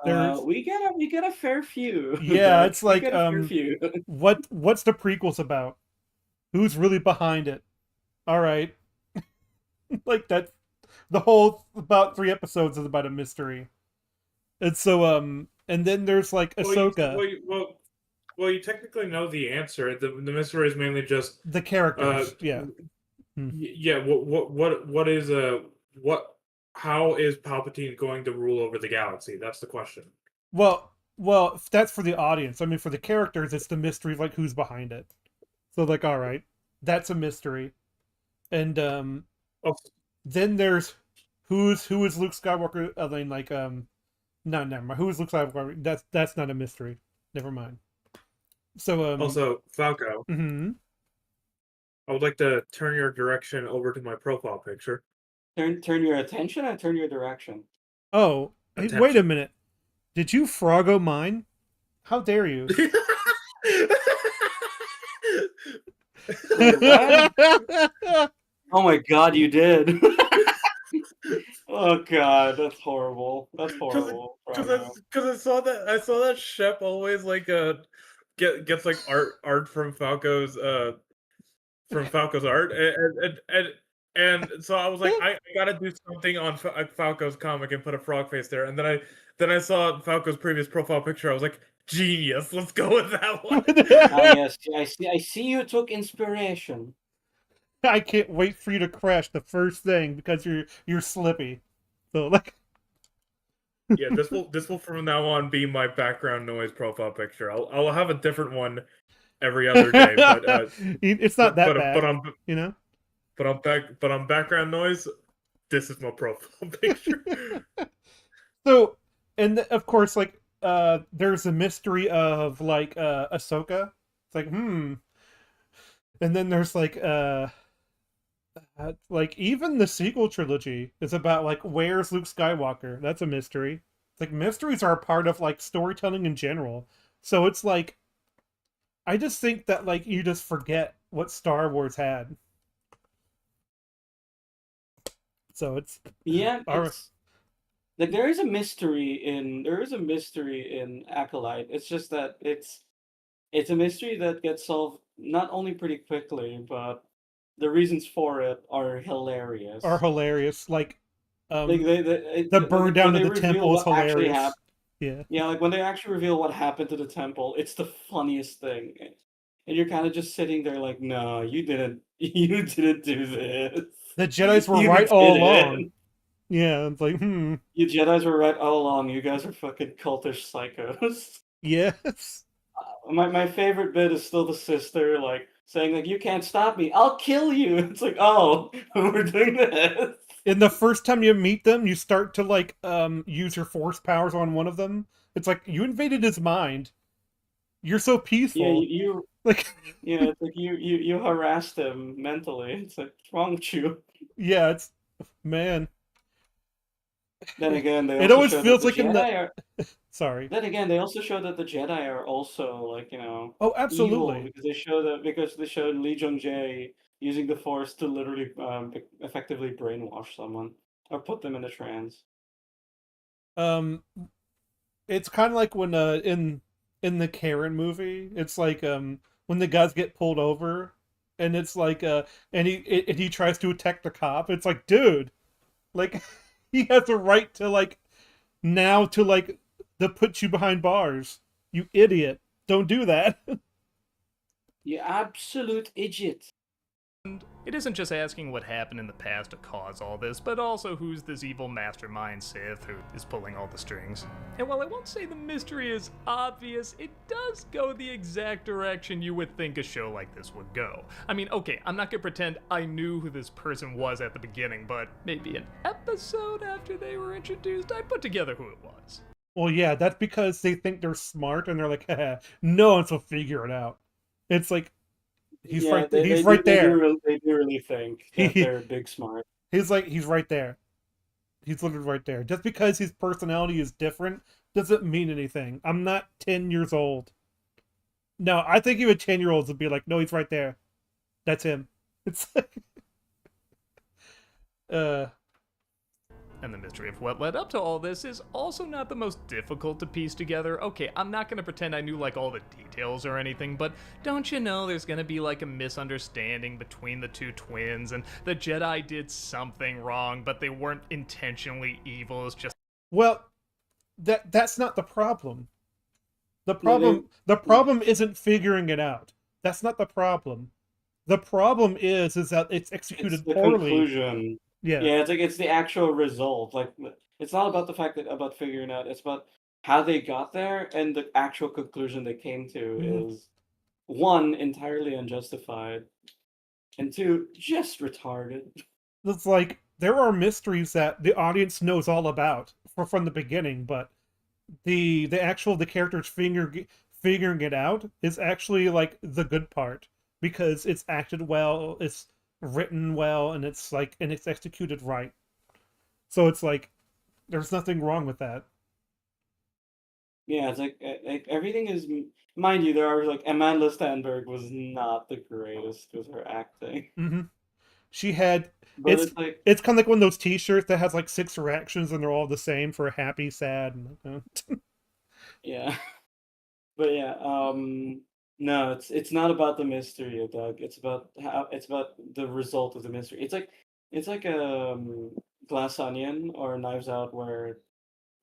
Speaker 3: There's
Speaker 2: We get a fair few.
Speaker 3: yeah,
Speaker 2: Doug.
Speaker 3: it's like
Speaker 2: we get a fair few.
Speaker 3: what's the prequels about? Who's really behind it? All right, like that. The whole about 3 episodes is about a mystery, and so and then there's like Ahsoka.
Speaker 1: Well, you technically know the answer. The mystery is mainly just
Speaker 3: The characters, yeah.
Speaker 1: yeah. How is Palpatine going to rule over the galaxy? That's the question.
Speaker 3: Well, that's for the audience. I mean, for the characters, it's the mystery of like who's behind it. So like, all right, that's a mystery, and
Speaker 1: Oh,
Speaker 3: then there's who is Luke Skywalker? I mean, like no, never mind. Who is Luke Skywalker? That's not a mystery. Never mind. So
Speaker 1: also, Falco,
Speaker 3: mhm.
Speaker 1: I would like to turn your direction over to my profile picture.
Speaker 2: Turn your attention and turn your direction.
Speaker 3: Oh, hey, wait a
Speaker 1: Attention.
Speaker 3: minute. Did you Froggo mine? How dare you?
Speaker 2: Oh my god, you did. Oh god, that's horrible. That's
Speaker 1: Because
Speaker 2: horrible,
Speaker 1: because
Speaker 2: Rhino.
Speaker 1: I saw that Shep always like gets like art from Falco's art, and so I was like, I gotta do something on Falco's comic and put a frog face there, and then I saw Falco's previous profile picture. I was like, genius, let's go with that one.
Speaker 2: Ah, yes, I see you took inspiration.
Speaker 3: I can't wait for you to crash the first thing because you're slippy. So like,
Speaker 1: Yeah, this will from now on be my background noise profile picture. I'll have a different one every other day, but
Speaker 3: it's not that
Speaker 1: but
Speaker 3: bad,
Speaker 1: on
Speaker 3: you know.
Speaker 1: but on background noise, this is my profile picture.
Speaker 3: So, and of course, like, there's a mystery of like Ahsoka. It's like, and then there's like even the sequel trilogy is about like where's Luke Skywalker? That's a mystery. It's like mysteries are a part of like storytelling in general. So it's like I just think that like you just forget what Star Wars had. So it's
Speaker 2: Yeah,
Speaker 3: our
Speaker 2: it's like there is a mystery in Acolyte. It's just that it's a mystery that gets solved not only pretty quickly, but the reasons for it are
Speaker 3: are
Speaker 2: hilarious.
Speaker 3: hilarious. Like
Speaker 2: Like
Speaker 3: the burn
Speaker 2: when
Speaker 3: down of
Speaker 2: they
Speaker 3: the
Speaker 2: reveal
Speaker 3: temple is
Speaker 2: what actually
Speaker 3: hilarious.
Speaker 2: happened.
Speaker 3: Yeah.
Speaker 2: Yeah, like when they actually reveal what happened to the temple, it's the funniest thing. And you're kind of just sitting there like, no, you didn't, you didn't do this.
Speaker 3: The Jedis were
Speaker 2: You
Speaker 3: right all along.
Speaker 2: didn't.
Speaker 3: Yeah, it's like,
Speaker 2: You Jedi's were right all along. You guys are fucking cultish psychos.
Speaker 3: yes.
Speaker 2: My favorite bit is still the sister like saying like, you can't stop me. I'll kill you. It's like, oh, we're doing this.
Speaker 3: And the first time you meet them, you start to like use your force powers on one of them. It's like you invaded his mind. You're so
Speaker 2: Yeah,
Speaker 3: peaceful. Like
Speaker 2: yeah, it's like you harassed him mentally. It's like, what's wrong with you?
Speaker 3: yeah, it's man.
Speaker 2: Then again, they
Speaker 3: It
Speaker 2: also
Speaker 3: always
Speaker 2: show that
Speaker 3: feels
Speaker 2: the
Speaker 3: like in the
Speaker 2: Jedi are.
Speaker 3: sorry.
Speaker 2: Then again, they also show that the Jedi are also like
Speaker 3: Oh,
Speaker 2: evil
Speaker 3: absolutely.
Speaker 2: because they showed Lee Jung Jae using the Force to literally effectively brainwash someone or put them in a trance.
Speaker 3: Um it's kind of like when in the Karen movie, it's like when the guys get pulled over and it's like and he tries to attack the cop. It's like, dude, like he has a right to like now to like to put you behind bars. You idiot. Don't do that.
Speaker 2: You absolute idiot.
Speaker 5: It isn't just asking what happened in the past to cause all this, but also who's this evil mastermind Sith who is pulling all the strings. And while I won't say the mystery is obvious, it does go the exact direction you would think a show like this would go. I mean, okay, I'm not gonna pretend I knew who this person was at the beginning, but maybe an episode after they were introduced, I put together who it was.
Speaker 3: Well, yeah, that's because they think they're smart and they're like, haha, no one will figure it out. It's like he's
Speaker 2: Yeah,
Speaker 3: right. He's right there.
Speaker 2: they do really think that they're big smart.
Speaker 3: He's like he's right there. He's literally right there. Just because his personality is different doesn't mean anything. I'm not 10 years old. No, I think even 10-year-olds would be like, no, he's right there. That's him. It's like
Speaker 5: And the mystery of what led up to all this is also not the most difficult to piece together. Okay, I'm not gonna pretend I knew like all the details or anything, but don't you know there's gonna be like a misunderstanding between the two twins and the Jedi did something wrong, but they weren't intentionally evil, it's just
Speaker 3: well, that's not the problem. The problem isn't figuring it out. That's not the problem. The problem is that it's executed
Speaker 2: It's the
Speaker 3: poorly.
Speaker 2: conclusion.
Speaker 3: Yeah.
Speaker 2: Yeah, it's like it's the actual result. Like it's not about the fact that about figuring out. It's about how they got there and the actual conclusion they came to
Speaker 3: Mhm.
Speaker 2: is one entirely unjustified, and two just retarded.
Speaker 3: It's like there are mysteries that the audience knows all about from the beginning, but the characters figuring it out is actually like the good part because it's acted well, it's written well, and it's like and it's executed right. So it's like there's nothing wrong with that.
Speaker 2: Yeah, it's like everything is. Mind you, there are like Amanda Stenberg was not the greatest with her acting.
Speaker 3: hmm She had
Speaker 2: But
Speaker 3: it's
Speaker 2: it's like,
Speaker 3: it's kind of like one of those T-shirts that has like 6 reactions and they're all the same for happy, sad, and
Speaker 2: yeah. But yeah, no, it's not about the mystery, Doug. It's about the result of the mystery. It's like Glass Onion or Knives Out, where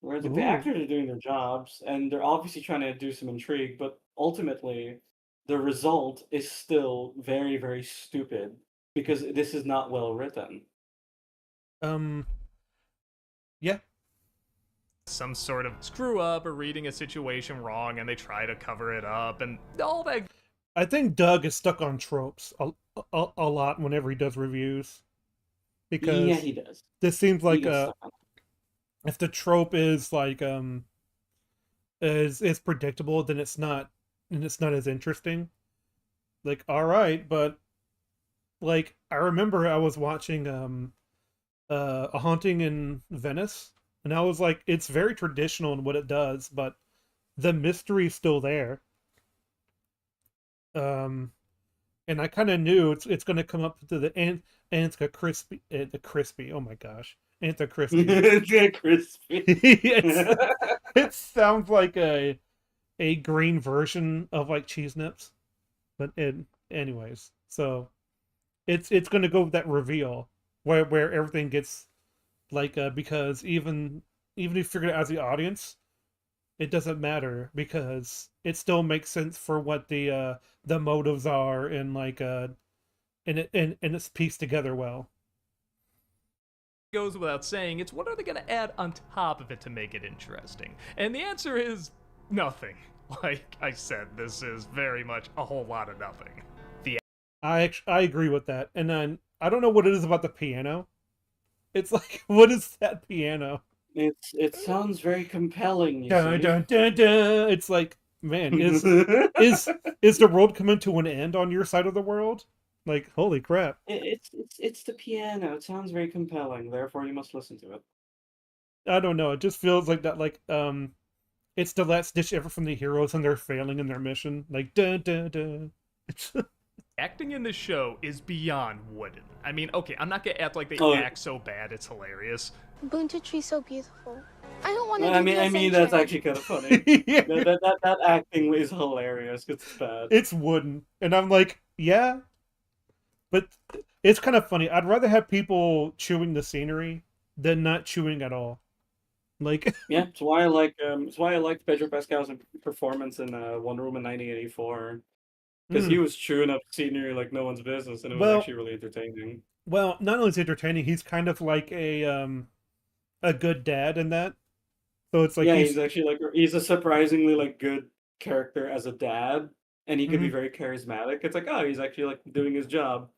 Speaker 2: the
Speaker 3: ooh.
Speaker 2: actors are doing their jobs and they're obviously trying to do some intrigue, but ultimately the result is still very, very stupid because this is not well written.
Speaker 3: Um, yeah,
Speaker 5: Some sort of screw up or reading a situation wrong and they try to cover it up and all that.
Speaker 3: I think Doug is stuck on tropes a lot whenever he does reviews
Speaker 2: Yeah,
Speaker 3: because
Speaker 2: he does.
Speaker 3: this seems
Speaker 2: He
Speaker 3: like
Speaker 2: gets stuck on
Speaker 3: if the trope is like is predictable, then it's not as interesting. Like, all right, but like I remember I was watching A Haunting in Venice, and I was like, it's very traditional in what it does, but the mystery's still there. Um, and I kind of knew it's going to come up to the end, and it's a crispy, the crispy. Oh my gosh, and it's a crispy.
Speaker 2: Yeah, crispy.
Speaker 3: It sounds like a green version of like cheese nips, but anyways, so it's going to go with that reveal where everything gets like because even if you figure it out as the audience, it doesn't matter because it still makes sense for what the motives are and like and it's pieced together well.
Speaker 5: Goes without saying, it's what are they going to add on top of it to make it interesting? And the answer is nothing. Like I said, this is very much a whole lot of nothing.
Speaker 3: I agree with that, and then I don't know what it is about the piano. It's like, what is that piano?
Speaker 2: It sounds very compelling, you
Speaker 3: Dun,
Speaker 2: see.
Speaker 3: dun, dun, dun. It's like, man, is the world coming to an end on your side of the world? Like, holy crap!
Speaker 2: It's the piano. It sounds very compelling. Therefore, you must listen to it.
Speaker 3: I don't know. It just feels like that. Like, it's the last ditch effort from the heroes, and they're failing in their mission. Like, dun dun dun.
Speaker 5: Acting in this show is beyond wooden. I mean, okay, I'm not gonna act like they
Speaker 2: Oh.
Speaker 5: act so bad it's hilarious.
Speaker 6: Bunta tree's so beautiful. I don't want to
Speaker 2: I
Speaker 6: do
Speaker 2: mean,
Speaker 6: the
Speaker 2: I mean that's
Speaker 6: ascension.
Speaker 2: actually kind of funny.
Speaker 3: Yeah.
Speaker 2: That acting is hilarious. It's bad.
Speaker 3: It's wooden, and I'm like, yeah, but it's kind of funny. I'd rather have people chewing the scenery than not chewing at all. Like,
Speaker 2: Yeah, it's why I liked Pedro Pascal's performance in Wonder Woman 1984 because he was chewing up scenery like no one's business, and it was
Speaker 3: Well-
Speaker 2: actually really entertaining.
Speaker 3: well, not only is he entertaining, he's kind of like a good dad in that. So it's like
Speaker 2: Yeah, he's actually like he's a surprisingly like good character as a dad, and he can be
Speaker 3: Mhm.
Speaker 2: very charismatic. It's like, oh, he's actually like doing his job.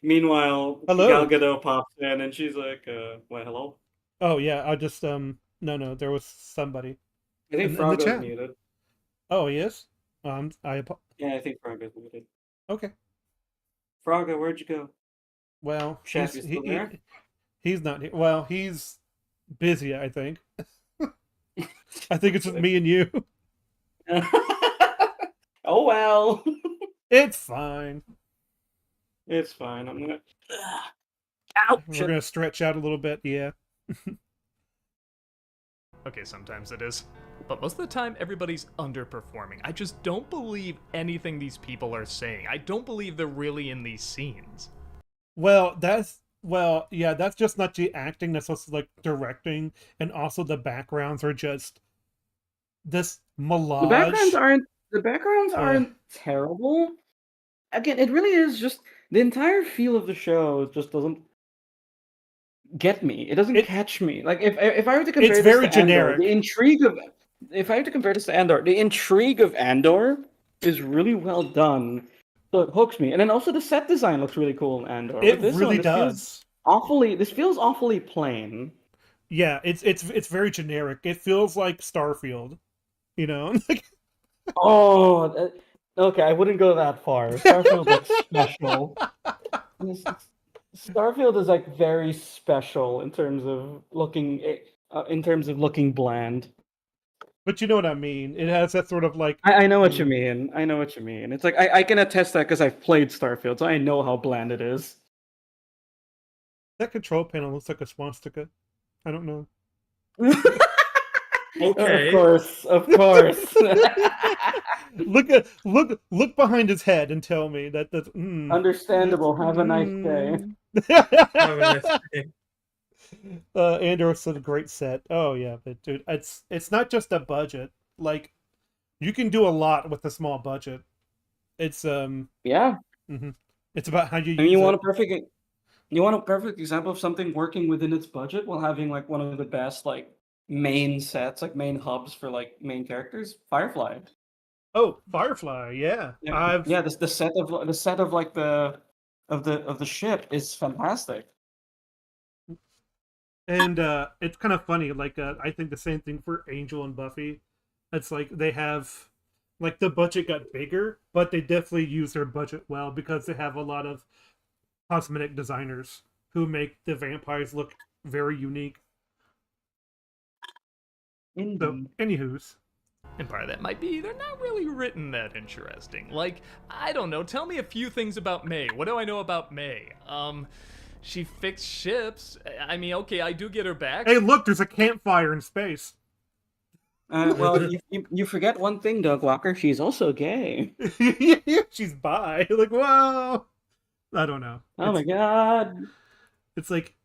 Speaker 2: Meanwhile,
Speaker 3: Hello.
Speaker 2: Gal Gadot pops in and she's like, "Well, hello."
Speaker 3: Oh yeah, I just no, there was somebody
Speaker 2: I think
Speaker 3: in the
Speaker 2: Froggo's
Speaker 3: chat.
Speaker 2: muted.
Speaker 3: Oh, he is.
Speaker 2: Yeah, I think Froggo's muted.
Speaker 3: Okay.
Speaker 2: Froggo, where'd you go?
Speaker 3: Well,
Speaker 2: Chef, you still there?
Speaker 3: he's not here. Well, he's busy, I think. I think it's just me and you.
Speaker 2: Oh well,
Speaker 3: It's fine.
Speaker 2: it's fine. I'm gonna.
Speaker 3: We're gonna stretch out a little bit. Yeah.
Speaker 5: Okay, sometimes it is. But most of the time, everybody's underperforming. I just don't believe anything these people are saying. I don't believe they're really in these scenes.
Speaker 3: Well, yeah, that's just not the acting. That's also like directing, and also the backgrounds are just this melange.
Speaker 2: The backgrounds aren't terrible. Again, it really is just the entire feel of the show just doesn't get me. It doesn't catch me. Like if I were to compare
Speaker 3: It's
Speaker 2: this
Speaker 3: very
Speaker 2: to Andor,
Speaker 3: generic.
Speaker 2: the intrigue of if I were to compare this to Andor, the intrigue of Andor is really well done. So it hooks me. And then also the set design looks really cool in Andor.
Speaker 3: It
Speaker 2: With this
Speaker 3: really
Speaker 2: one,
Speaker 3: does.
Speaker 2: This feels awfully plain.
Speaker 3: Yeah, it's very generic. It feels like Starfield, you know.
Speaker 2: Oh, okay, I wouldn't go that far. Starfield looks special. Starfield is like very special in terms of looking bland.
Speaker 3: But you know what I mean. It has that sort of like
Speaker 2: I know what you mean. I know what you mean. It's like I can attest that because I've played Starfield, so I know how bland it is.
Speaker 3: That control panel looks like a swastika. I don't know.
Speaker 1: Okay.
Speaker 2: Of course, of course.
Speaker 3: Look behind his head and tell me that's
Speaker 2: Understandable. Have a nice day.
Speaker 1: Have a nice day.
Speaker 3: Andor said a great set. Oh yeah, but dude, it's not just a budget. Like you can do a lot with a small budget. It's
Speaker 2: Yeah.
Speaker 3: it's about how you
Speaker 2: I mean,
Speaker 3: use
Speaker 2: you
Speaker 3: it.
Speaker 2: want a perfect example of something working within its budget while having like one of the best like main sets, like main hubs for like main characters. Firefly.
Speaker 3: Oh, Firefly, yeah.
Speaker 2: Yeah, yeah. The set of like of the ship is fantastic.
Speaker 3: And it's kind of funny. Like I think the same thing for Angel and Buffy. It's like they have like the budget got bigger, but they definitely use their budget well because they have a lot of cosmetic designers who make the vampires look very unique. So,
Speaker 2: Indeed.
Speaker 3: anywho's.
Speaker 5: And part of that might be they're not really written that interesting. Like, I don't know, tell me a few things about May. What do I know about May? She fixed ships. I mean, okay, I do get her back.
Speaker 3: Hey, look, there's a campfire in space.
Speaker 2: Well, you forget one thing, Doug Walker. She's also gay.
Speaker 3: She's bi. Like, whoa. I don't know.
Speaker 2: Oh my god.
Speaker 3: It's like,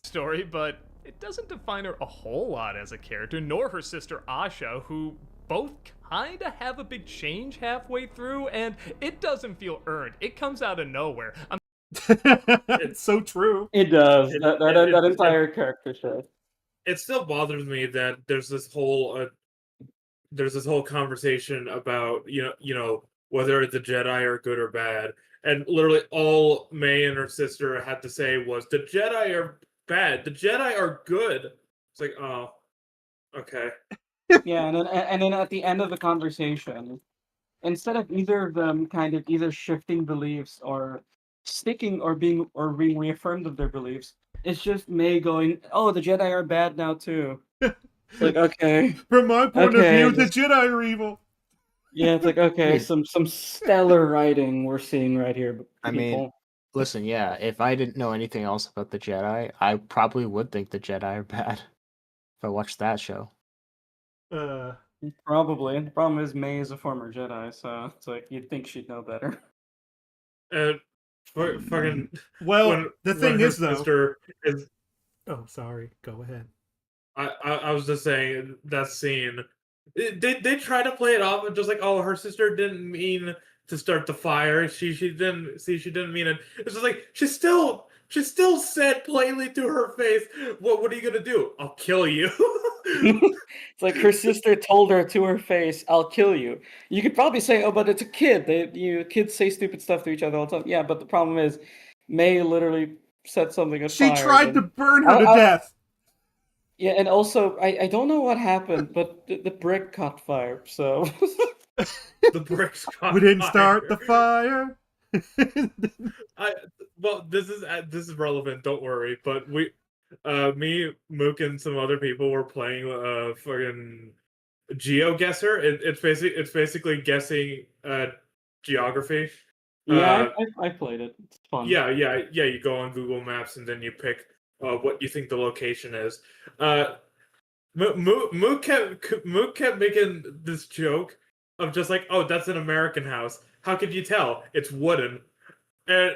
Speaker 5: Story, but it doesn't define her a whole lot as a character, nor her sister Asha, who both kinda have a big change halfway through, and it doesn't feel earned. It comes out of nowhere.
Speaker 3: it's so true.
Speaker 2: It does. That entire character shift.
Speaker 1: It still bothers me that there's this whole conversation about you know whether the Jedi are good or bad, and literally all May and her sister had to say was the Jedi are bad, the Jedi are good. It's like, oh, okay.
Speaker 2: Yeah, and then at the end of the conversation, instead of either of them kind of either shifting beliefs or sticking or being reaffirmed of their beliefs, it's just May going, "Oh, the Jedi are bad now too." It's like, okay,
Speaker 3: From my point
Speaker 2: Okay,
Speaker 3: of view,
Speaker 2: just-
Speaker 3: the Jedi are evil.
Speaker 2: yeah, it's like, okay, some stellar writing we're seeing right here.
Speaker 4: I mean,
Speaker 2: people.
Speaker 4: listen, yeah, if I didn't know anything else about the Jedi, I probably would think the Jedi are bad if I watched that show.
Speaker 2: Probably. The problem is May is a former Jedi, so it's like you'd think she'd know better.
Speaker 1: And fucking
Speaker 3: Well, the thing
Speaker 1: her
Speaker 3: is, though.
Speaker 1: sister is,
Speaker 3: Oh, sorry. Go ahead.
Speaker 1: I was just saying that scene. They try to play it off and just like, oh, her sister didn't mean to start the fire. She didn't mean it. It's just like she still said plainly to her face, what are you gonna do? I'll kill you.
Speaker 2: It's like her sister told her to her face, "I'll kill you." You could probably say, "Oh, but it's a kid. Kids say stupid stuff to each other all the time." Yeah, but the problem is, May literally set something on
Speaker 3: She
Speaker 2: fire.
Speaker 3: tried to
Speaker 2: and-
Speaker 3: burn her to death.
Speaker 2: Yeah, and also I don't know what happened, but the brick caught fire. So
Speaker 1: The bricks caught
Speaker 3: We didn't
Speaker 1: fire.
Speaker 3: start the fire.
Speaker 1: Well, this is relevant. Don't worry. But me, Mook, and some other people were playing fucking GeoGuessr. It's basically guessing geography.
Speaker 2: yeah, I played it. It's fun.
Speaker 1: Yeah. You go on Google Maps and then you pick what you think the location is. Mook kept making this joke of just like, oh, that's an American house. How could you tell? It's wooden. And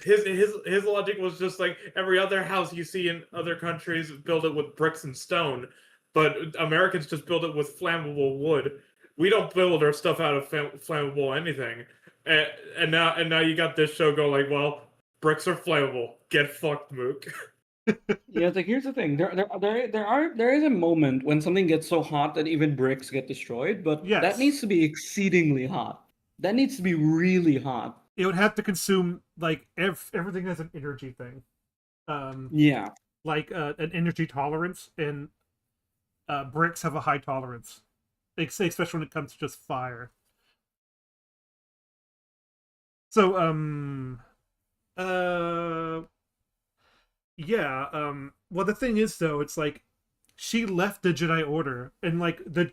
Speaker 1: his logic was just like every other house you see in other countries build it with bricks and stone, but Americans just build it with flammable wood. We don't build our stuff out of flammable anything. And now you got this show go like, well, bricks are flammable. Get fucked, Mook.
Speaker 2: Yeah, it's like here's the thing. There is a moment when something gets so hot that even bricks get destroyed, but
Speaker 3: Yes.
Speaker 2: that needs to be exceedingly hot. That needs to be really hot.
Speaker 3: It would have to consume like everything has an energy thing.
Speaker 2: Yeah.
Speaker 3: Like an energy tolerance, and bricks have a high tolerance, especially when it comes to just fire. So well, the thing is, though, it's like she left the Jedi Order, and like the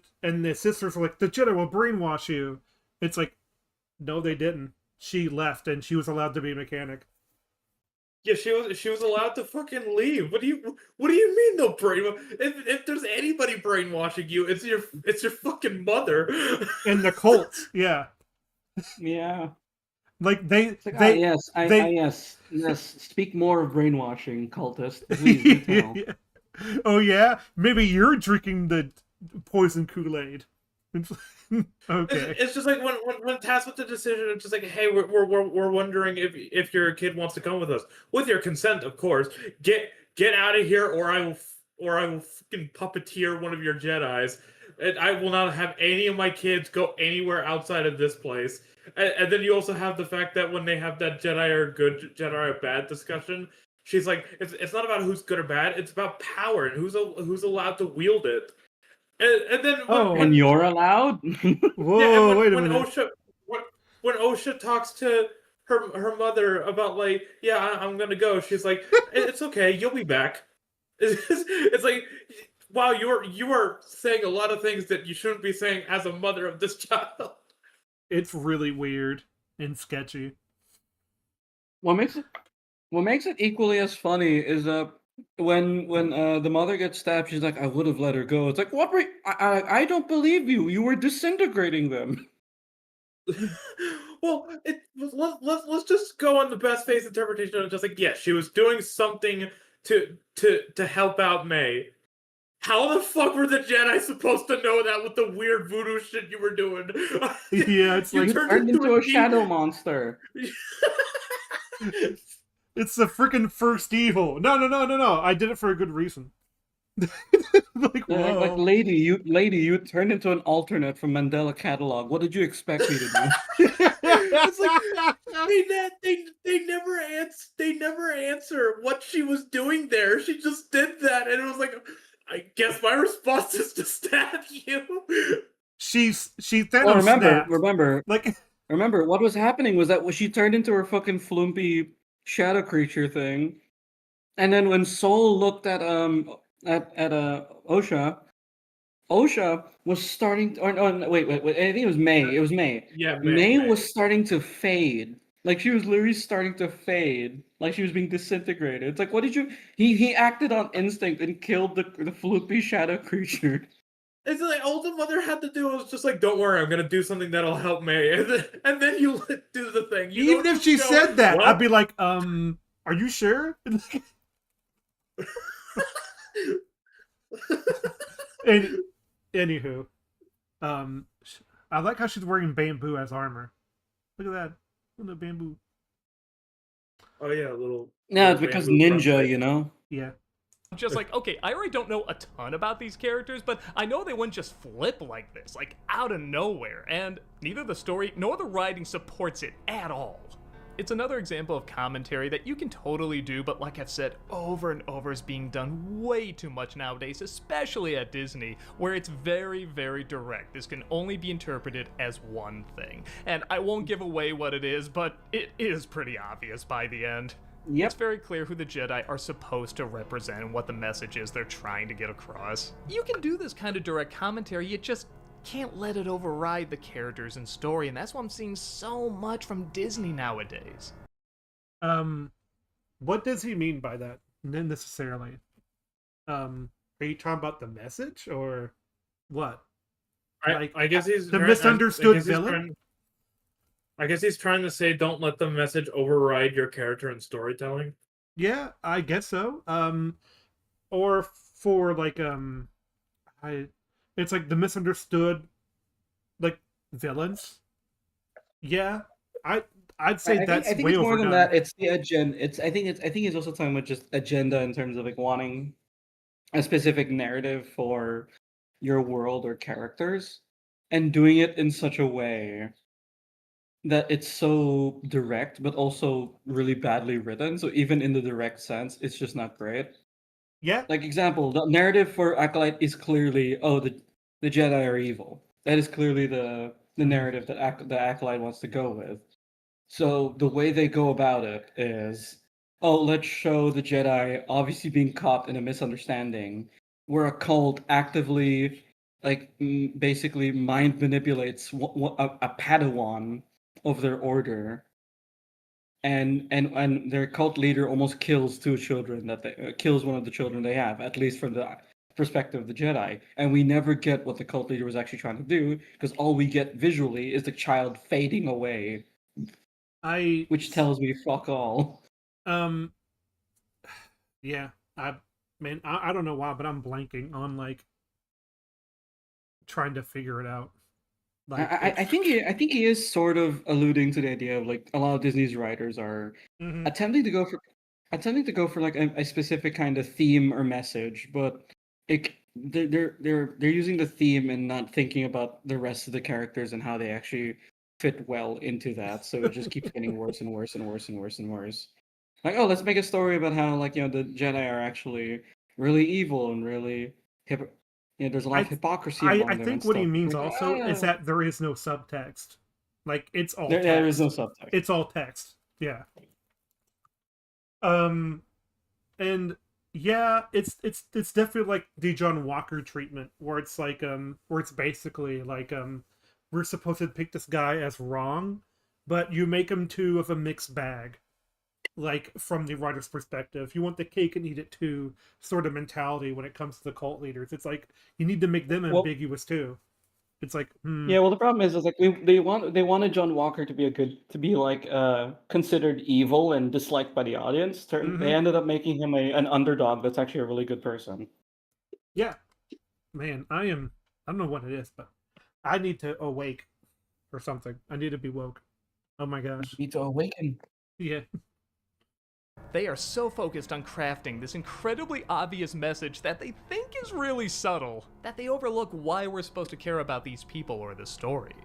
Speaker 3: sisters are like, the Jedi will brainwash you. It's like, no, they didn't. She left, and she was allowed to be a mechanic.
Speaker 1: Yeah, she was allowed to fucking leave. What do you mean no brain? If there's anybody brainwashing you, it's your fucking mother.
Speaker 3: And the cults, yeah.
Speaker 2: Yeah.
Speaker 3: Like
Speaker 2: It's like, yes, yes. Speak more of brainwashing, cultist. Please do tell.
Speaker 3: Oh yeah, maybe you're drinking the poison Kool-Aid. Okay.
Speaker 1: It's just like when tasked with the decision, it's just like, hey, we're wondering if your kid wants to come with us, with your consent, of course. Get out of here, or I will fucking puppeteer one of your Jedi's, and I will not have any of my kids go anywhere outside of this place. And then you also have the fact that when they have that Jedi are good, Jedi are bad discussion, she's like, it's not about who's good or bad, it's about power and who's allowed to wield it. And then
Speaker 3: Oh.
Speaker 2: And you're allowed?
Speaker 3: Whoa,
Speaker 1: yeah, and
Speaker 3: wait a
Speaker 1: when
Speaker 3: minute.
Speaker 1: when Osha talks to her mother about like, yeah, I'm gonna go, she's like, it's okay, you'll be back. It's like, wow, you are saying a lot of things that you shouldn't be saying as a mother of this child.
Speaker 3: It's really weird and sketchy.
Speaker 2: What makes it equally as funny is when the mother gets stabbed, she's like, I would have let her go. It's like, what? I don't believe you. You were disintegrating them.
Speaker 1: Well, let's just go on the best face interpretation of it, just like, yeah, she was doing something to help out May. How the fuck were the Jedi supposed to know that with the weird voodoo shit you were doing?
Speaker 3: Yeah, it's
Speaker 1: You
Speaker 3: like
Speaker 2: Turned into a shadow monster.
Speaker 3: it's the freaking first evil. No. I did it for a good reason. Like, whoa.
Speaker 2: Like, lady, you turned into an alternate from Mandela Catalog. What did you expect me to do?
Speaker 1: It's like they never answer what she was doing there. She just did that, and it was like, I guess my response is to stab you.
Speaker 3: she Thanos
Speaker 2: Well,
Speaker 3: snapped.
Speaker 2: remember,
Speaker 3: Like,
Speaker 2: remember, what was happening was that when she turned into her fucking flumpy shadow creature thing, and then when Soul looked at Osha, Osha was starting to, or no, wait, I think it was May. It was May.
Speaker 1: Yeah,
Speaker 2: May was starting to fade. Like she was literally starting to fade. Like she was being disintegrated. It's like, what did you? He acted on instinct and killed the floopy shadow creature.
Speaker 1: It's like all the mother had to do was just like, don't worry, I'm gonna do something that'll help May, and then you do the thing. You
Speaker 3: even
Speaker 1: don't
Speaker 3: if she
Speaker 1: just go,
Speaker 3: said that,
Speaker 1: "Well,
Speaker 3: I'd be like, are you sure? And anywho, I like how she's wearing bamboo as armor. Look at that, little bamboo.
Speaker 1: Oh yeah, a little.
Speaker 2: Yeah,
Speaker 1: little
Speaker 2: it's because
Speaker 1: bamboo front
Speaker 2: ninja,
Speaker 1: plate.
Speaker 2: you know.
Speaker 3: Yeah.
Speaker 5: Just like, okay, I already don't know a ton about these characters, but I know they wouldn't just flip like this, like out of nowhere, and neither the story nor the writing supports it at all. It's another example of commentary that you can totally do, but like I've said over and over, is being done way too much nowadays, especially at Disney, where it's very, very direct. This can only be interpreted as one thing. And I won't give away what it is, but it is pretty obvious by the end.
Speaker 2: Yep.
Speaker 5: It's very clear who the Jedi are supposed to represent and what the message is they're trying to get across. You can do this kind of direct commentary, you just can't let it override the characters and story, and that's what I'm seeing so much from Disney nowadays.
Speaker 3: What does he mean by that? Not necessarily. Are you talking about the message or what?
Speaker 1: I guess he's
Speaker 3: the misunderstood villain.
Speaker 1: I guess he's trying to say, don't let the message override your character and storytelling.
Speaker 3: Yeah, I guess so. Or for like it's like the misunderstood, like villains. Yeah, I'd say that's
Speaker 2: I think
Speaker 3: way
Speaker 2: it's more
Speaker 3: overdone.
Speaker 2: than that. It's the agenda. I think it's also talking about just agenda in terms of like wanting a specific narrative for your world or characters, and doing it in such a way that it's so direct, but also really badly written. So even in the direct sense, it's just not great.
Speaker 3: Yeah,
Speaker 2: Like example, the narrative for Acolyte is clearly, oh, the Jedi are evil. That is clearly the narrative that the Acolyte wants to go with. So the way they go about it is, oh, let's show the Jedi obviously being caught in a misunderstanding, where a cult actively, like, basically mind manipulates a Padawan of their order, and their cult leader almost kills two children that they kills one of the children they have, at least from the perspective of the Jedi. And we never get what the cult leader was actually trying to do, because all we get visually is the child fading away, which tells me fuck all.
Speaker 3: Yeah, I don't know why, but I'm blanking on like trying to figure it out. Like
Speaker 2: I think he is sort of alluding to the idea of like a lot of Disney's writers are
Speaker 3: Mhm.
Speaker 2: attempting to go for like a specific kind of theme or message, but they're using the theme and not thinking about the rest of the characters and how they actually fit well into that. So it just keeps getting worse and worse and worse and worse and worse. Like, oh, let's make a story about how like the Jedi are actually really evil and really there's a lot of hypocrisy among
Speaker 3: I
Speaker 2: them
Speaker 3: think
Speaker 2: and
Speaker 3: what he
Speaker 2: stuff.
Speaker 3: means
Speaker 2: Like,
Speaker 3: also is that there is no subtext. Like it's all text.
Speaker 2: there is no subtext.
Speaker 3: It's all text. Yeah. And yeah, it's definitely like the John Walker treatment, where it's like where it's basically like we're supposed to pick this guy as wrong, but you make him too of a mixed bag. Like from the writer's perspective, you want the cake and eat it too sort of mentality when it comes to the cult leaders. It's like you need to make them ambiguous too. It's like
Speaker 2: Yeah, well, the problem is like they wanted John Walker to be like considered evil and disliked by the audience. They ended up making him an underdog that's actually a really good person.
Speaker 3: Yeah, man, I don't know what it is, but I need to awake or something. I need to be woke. Oh my gosh.
Speaker 2: You need to awaken.
Speaker 3: Yeah.
Speaker 5: They are so focused on crafting this incredibly obvious message that they think is really subtle, that they overlook why we're supposed to care about these people or the story.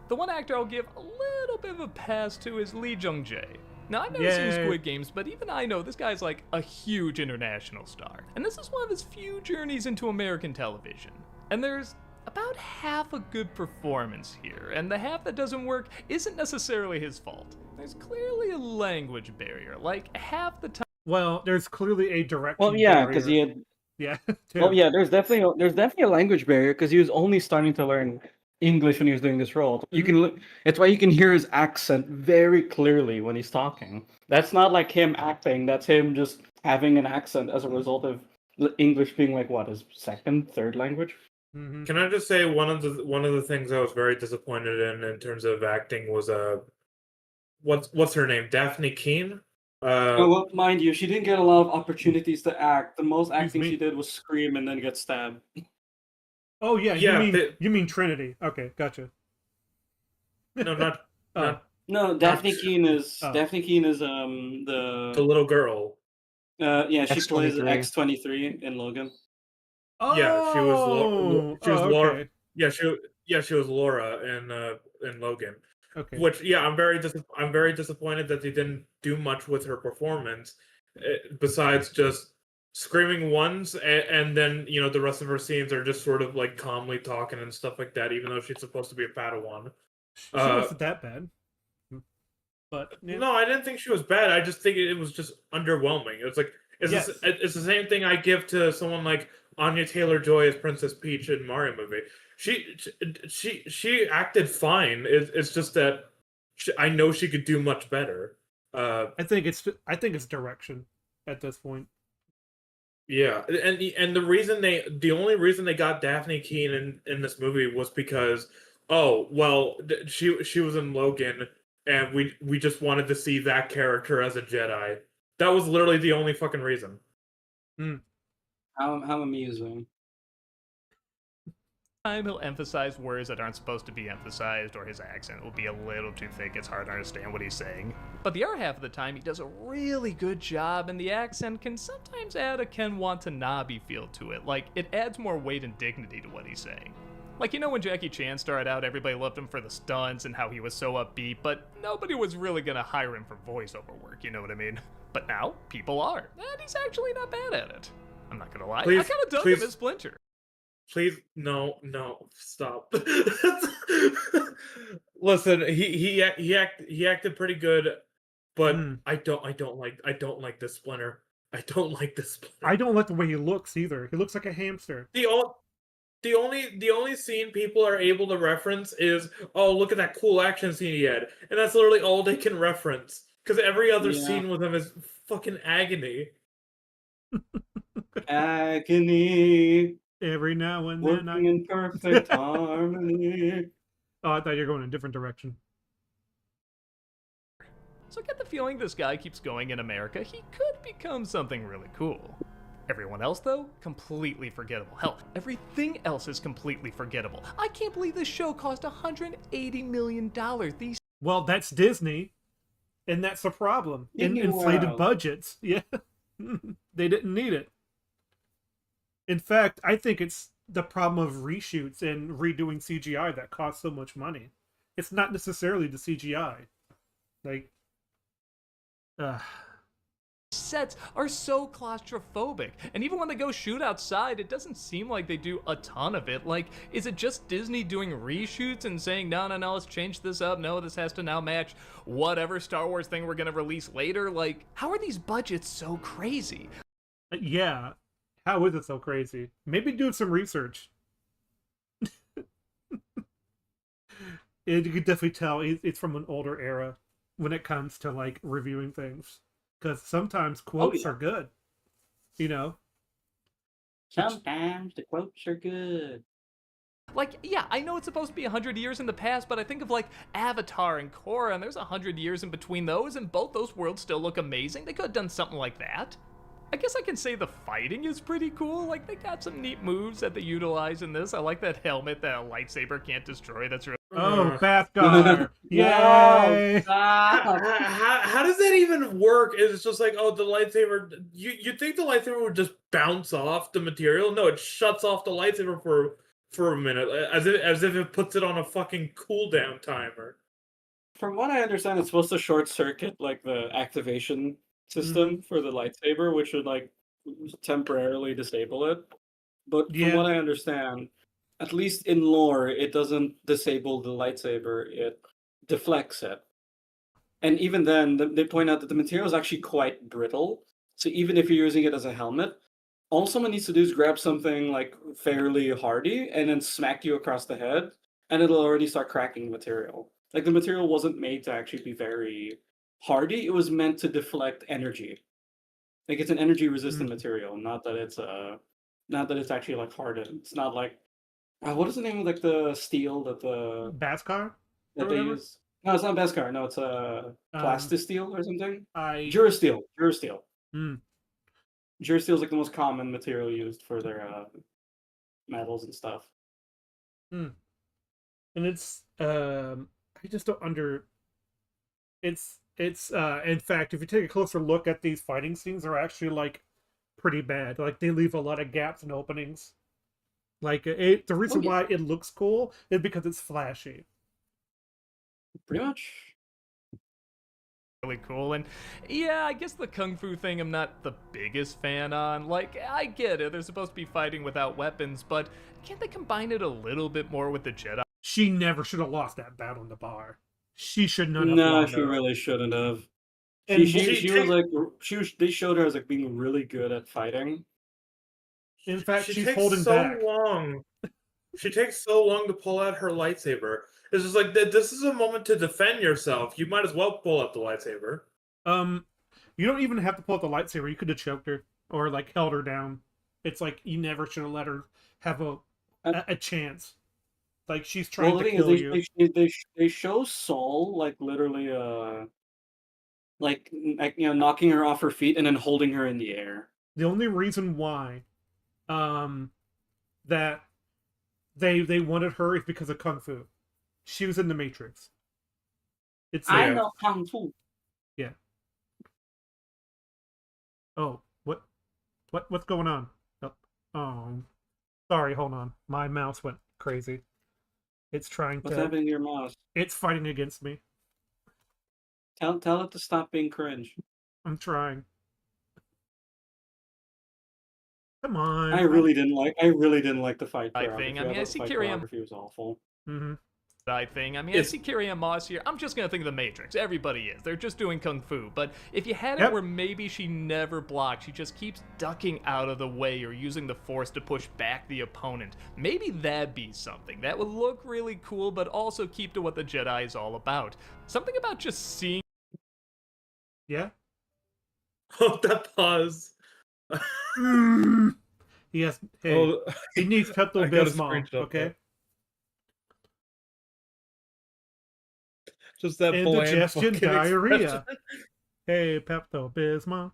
Speaker 5: The one actor I'll give a little bit of a pass to is Lee Jung-jae. Now, I've never seen Squid Games, but even I know this guy's like a huge international star. And this is one of his few journeys into American television. And there's about half a good performance here, and the half that doesn't work isn't necessarily his fault. There's clearly a language barrier, like half the time.
Speaker 3: Well, there's clearly a direct.
Speaker 2: Well, yeah, because he had.
Speaker 3: Yeah.
Speaker 2: Well, yeah, there's definitely a language barrier because he was only starting to learn English when he was doing this role. You can. It's why you can hear his accent very clearly when he's talking. That's not like him acting. That's him just having an accent as a result of English being like what, his second, third language.
Speaker 1: Can I just say one of the things I was very disappointed in terms of acting was what's her name? Daphne Keane?
Speaker 2: Well, mind you, she didn't get a lot of opportunities to act. The most acting she did was scream and then get stabbed.
Speaker 3: Oh yeah, you mean Trinity. Okay, gotcha.
Speaker 1: No, not
Speaker 2: no, Daphne Keane is the
Speaker 1: little girl.
Speaker 2: Yeah, she plays X-23 in Logan.
Speaker 3: Oh,
Speaker 1: yeah, she was Laura.
Speaker 3: Okay.
Speaker 1: Yeah, she was Laura in Logan.
Speaker 3: Okay.
Speaker 1: Which I'm very disappointed that they didn't do much with her performance, besides just screaming once, and then the rest of her scenes are just sort of like calmly talking and stuff like that, even though she's supposed to be a Padawan.
Speaker 3: She wasn't that bad. But yeah.
Speaker 1: No, I didn't think she was bad. I just think it was just underwhelming. It's like it's the same thing I give to someone like Anya Taylor-Joy as Princess Peach in Mario movie. She acted fine. It's just that I know she could do much better.
Speaker 3: I think it's direction at this point.
Speaker 1: Yeah, and the only reason they got Daphne Keane in this movie was because she was in Logan, and we just wanted to see that character as a Jedi. That was literally the only fucking reason.
Speaker 2: How amusing.
Speaker 5: Time he'll emphasize words that aren't supposed to be emphasized, or his accent will be a little too thick, it's hard to understand what he's saying. But the other half of the time, he does a really good job, and the accent can sometimes add a Ken Watanabe feel to it, like it adds more weight and dignity to what he's saying. Like, when Jackie Chan started out, everybody loved him for the stunts and how he was so upbeat, but nobody was really gonna hire him for voiceover work, you know what I mean? But now, people are, and he's actually not bad at it. I'm not gonna lie, I kinda dug him as Splinter.
Speaker 1: Please, no, stop. Listen, he acted pretty good, but I don't like this Splinter. I don't like this Splinter.
Speaker 3: I don't like the way he looks either. He looks like a hamster.
Speaker 1: The only scene people are able to reference is, oh, look at that cool action scene he had, and that's literally all they can reference. Because every other
Speaker 2: Yeah.
Speaker 1: scene with him is fucking agony.
Speaker 2: Agony,
Speaker 3: Every now and then
Speaker 2: working in perfect harmony.
Speaker 3: Oh, I thought you were going in a different direction.
Speaker 5: So I get the feeling this guy keeps going in America, he could become something really cool. Everyone else, though, completely forgettable. Hell, everything else is completely forgettable. I can't believe this show cost $180 million. These
Speaker 3: Well, that's Disney, and that's the problem.
Speaker 2: Disney
Speaker 3: Inflated
Speaker 2: World.
Speaker 3: budgets. Yeah. They didn't need it. In fact, I think it's the problem of reshoots and redoing CGI that costs so much money. It's not necessarily the CGI. Like,
Speaker 5: sets are so claustrophobic, and even when they go shoot outside, it doesn't seem like they do a ton of it. Like, is it just Disney doing reshoots and saying, no, let's change this up, no, this has to now match whatever Star Wars thing we're gonna release later? Like, how are these budgets so crazy?
Speaker 3: yeah. How is it so crazy? Maybe do some research. You could definitely tell it's from an older era when it comes to like reviewing things, because sometimes quotes are good, you know.
Speaker 2: Sometimes the quotes are good.
Speaker 5: Like, yeah, I know it's supposed to be 100 years in the past, but I think of like Avatar and Korra, and there's 100 years in between those, and both those worlds still look amazing. They could have done something like that. I guess I can say the fighting is pretty cool. Like, they got some neat moves that they utilize in this. I like that helmet that a lightsaber can't destroy. That's really
Speaker 3: Oh, Bathgar! Yay!
Speaker 1: How does that even work? It's just like, oh, the lightsaber. You think the lightsaber would just bounce off the material? No, it shuts off the lightsaber for a minute, as if it puts it on a fucking cooldown timer.
Speaker 2: From what I understand, it's supposed to short circuit like the activation system for the lightsaber, which would like temporarily disable it. But from
Speaker 3: Yeah.
Speaker 2: what I understand, at least in lore, it doesn't disable the lightsaber; it deflects it. And even then, they point out that the material is actually quite brittle. So even if you're using it as a helmet, all someone needs to do is grab something like fairly hardy and then smack you across the head, and it'll already start cracking the material. Like the material wasn't made to actually be very hardy; it was meant to deflect energy. Like it's an energy resistant material, not that it's actually like hardened. It's not like what is the name of like the steel that
Speaker 3: Bathgar?
Speaker 2: they
Speaker 3: whatever?
Speaker 2: use? No, it's not Beskar. No, it's Plastisteel or something. Durasteel.
Speaker 3: Hmm.
Speaker 2: Durasteel is like the most common material used for their metals and stuff.
Speaker 3: And it's I just don't it's in fact, if you take a closer look at these fighting scenes, they're actually like pretty bad. Like they leave a lot of gaps and openings. Like the reason why it looks cool is because it's flashy.
Speaker 2: Pretty much.
Speaker 5: really cool. And yeah, I guess the kung fu thing I'm not the biggest fan on. Like, I get it, they're supposed to be fighting without weapons, but can't they combine it a little bit more with the Jedi?
Speaker 3: She never should have lost that battle in the bar. She should not have
Speaker 2: No,
Speaker 3: won.
Speaker 2: she really shouldn't have.
Speaker 3: And
Speaker 2: She was like they showed her as like being really good at fighting.
Speaker 3: In fact,
Speaker 1: She
Speaker 3: she's
Speaker 1: takes
Speaker 3: holding
Speaker 1: so
Speaker 3: back.
Speaker 1: long. She takes so long to pull out her lightsaber. It's just like this is a moment to defend yourself. You might as well pull out the lightsaber.
Speaker 3: You don't even have to pull out the lightsaber. You could have choked her or like held her down. It's like you never should have let her have a chance. Like she's trying to kill you.
Speaker 2: They show Saul like literally like knocking her off her feet and then holding her in the air.
Speaker 3: The only reason why that they wanted her is because of kung fu. She was in the Matrix.
Speaker 2: I know kung fu.
Speaker 3: Yeah. Oh, what's going on? Oh, sorry. Hold on. My mouse went crazy. It's trying
Speaker 2: What's
Speaker 3: to.
Speaker 2: happening to your mouse?
Speaker 3: It's fighting against me.
Speaker 2: Tell it to stop being cringe.
Speaker 3: I'm trying. Come on.
Speaker 2: I really didn't like the fight.
Speaker 5: I think. I mean, I see Kyrian.
Speaker 2: Choreography was awful.
Speaker 3: Mm-hmm.
Speaker 5: I see Kyrian Moss here. I'm just gonna think of the Matrix. Everybody is. They're just doing kung fu. But if you had it where maybe she never blocks, she just keeps ducking out of the way or using the force to push back the opponent, maybe that'd be something. That would look really cool, but also keep to what the Jedi is all about. Something about just seeing
Speaker 3: Yeah.
Speaker 1: Oh, that pause.
Speaker 3: He has. Hey,
Speaker 1: Oh,
Speaker 3: he needs Pepto
Speaker 1: I gotta
Speaker 3: Bismol.
Speaker 1: screenshot
Speaker 3: Okay.
Speaker 1: that. Just that bland
Speaker 3: Indigestion,
Speaker 1: fucking
Speaker 3: diarrhea.
Speaker 1: expression.
Speaker 3: Hey, Pepto Bismol.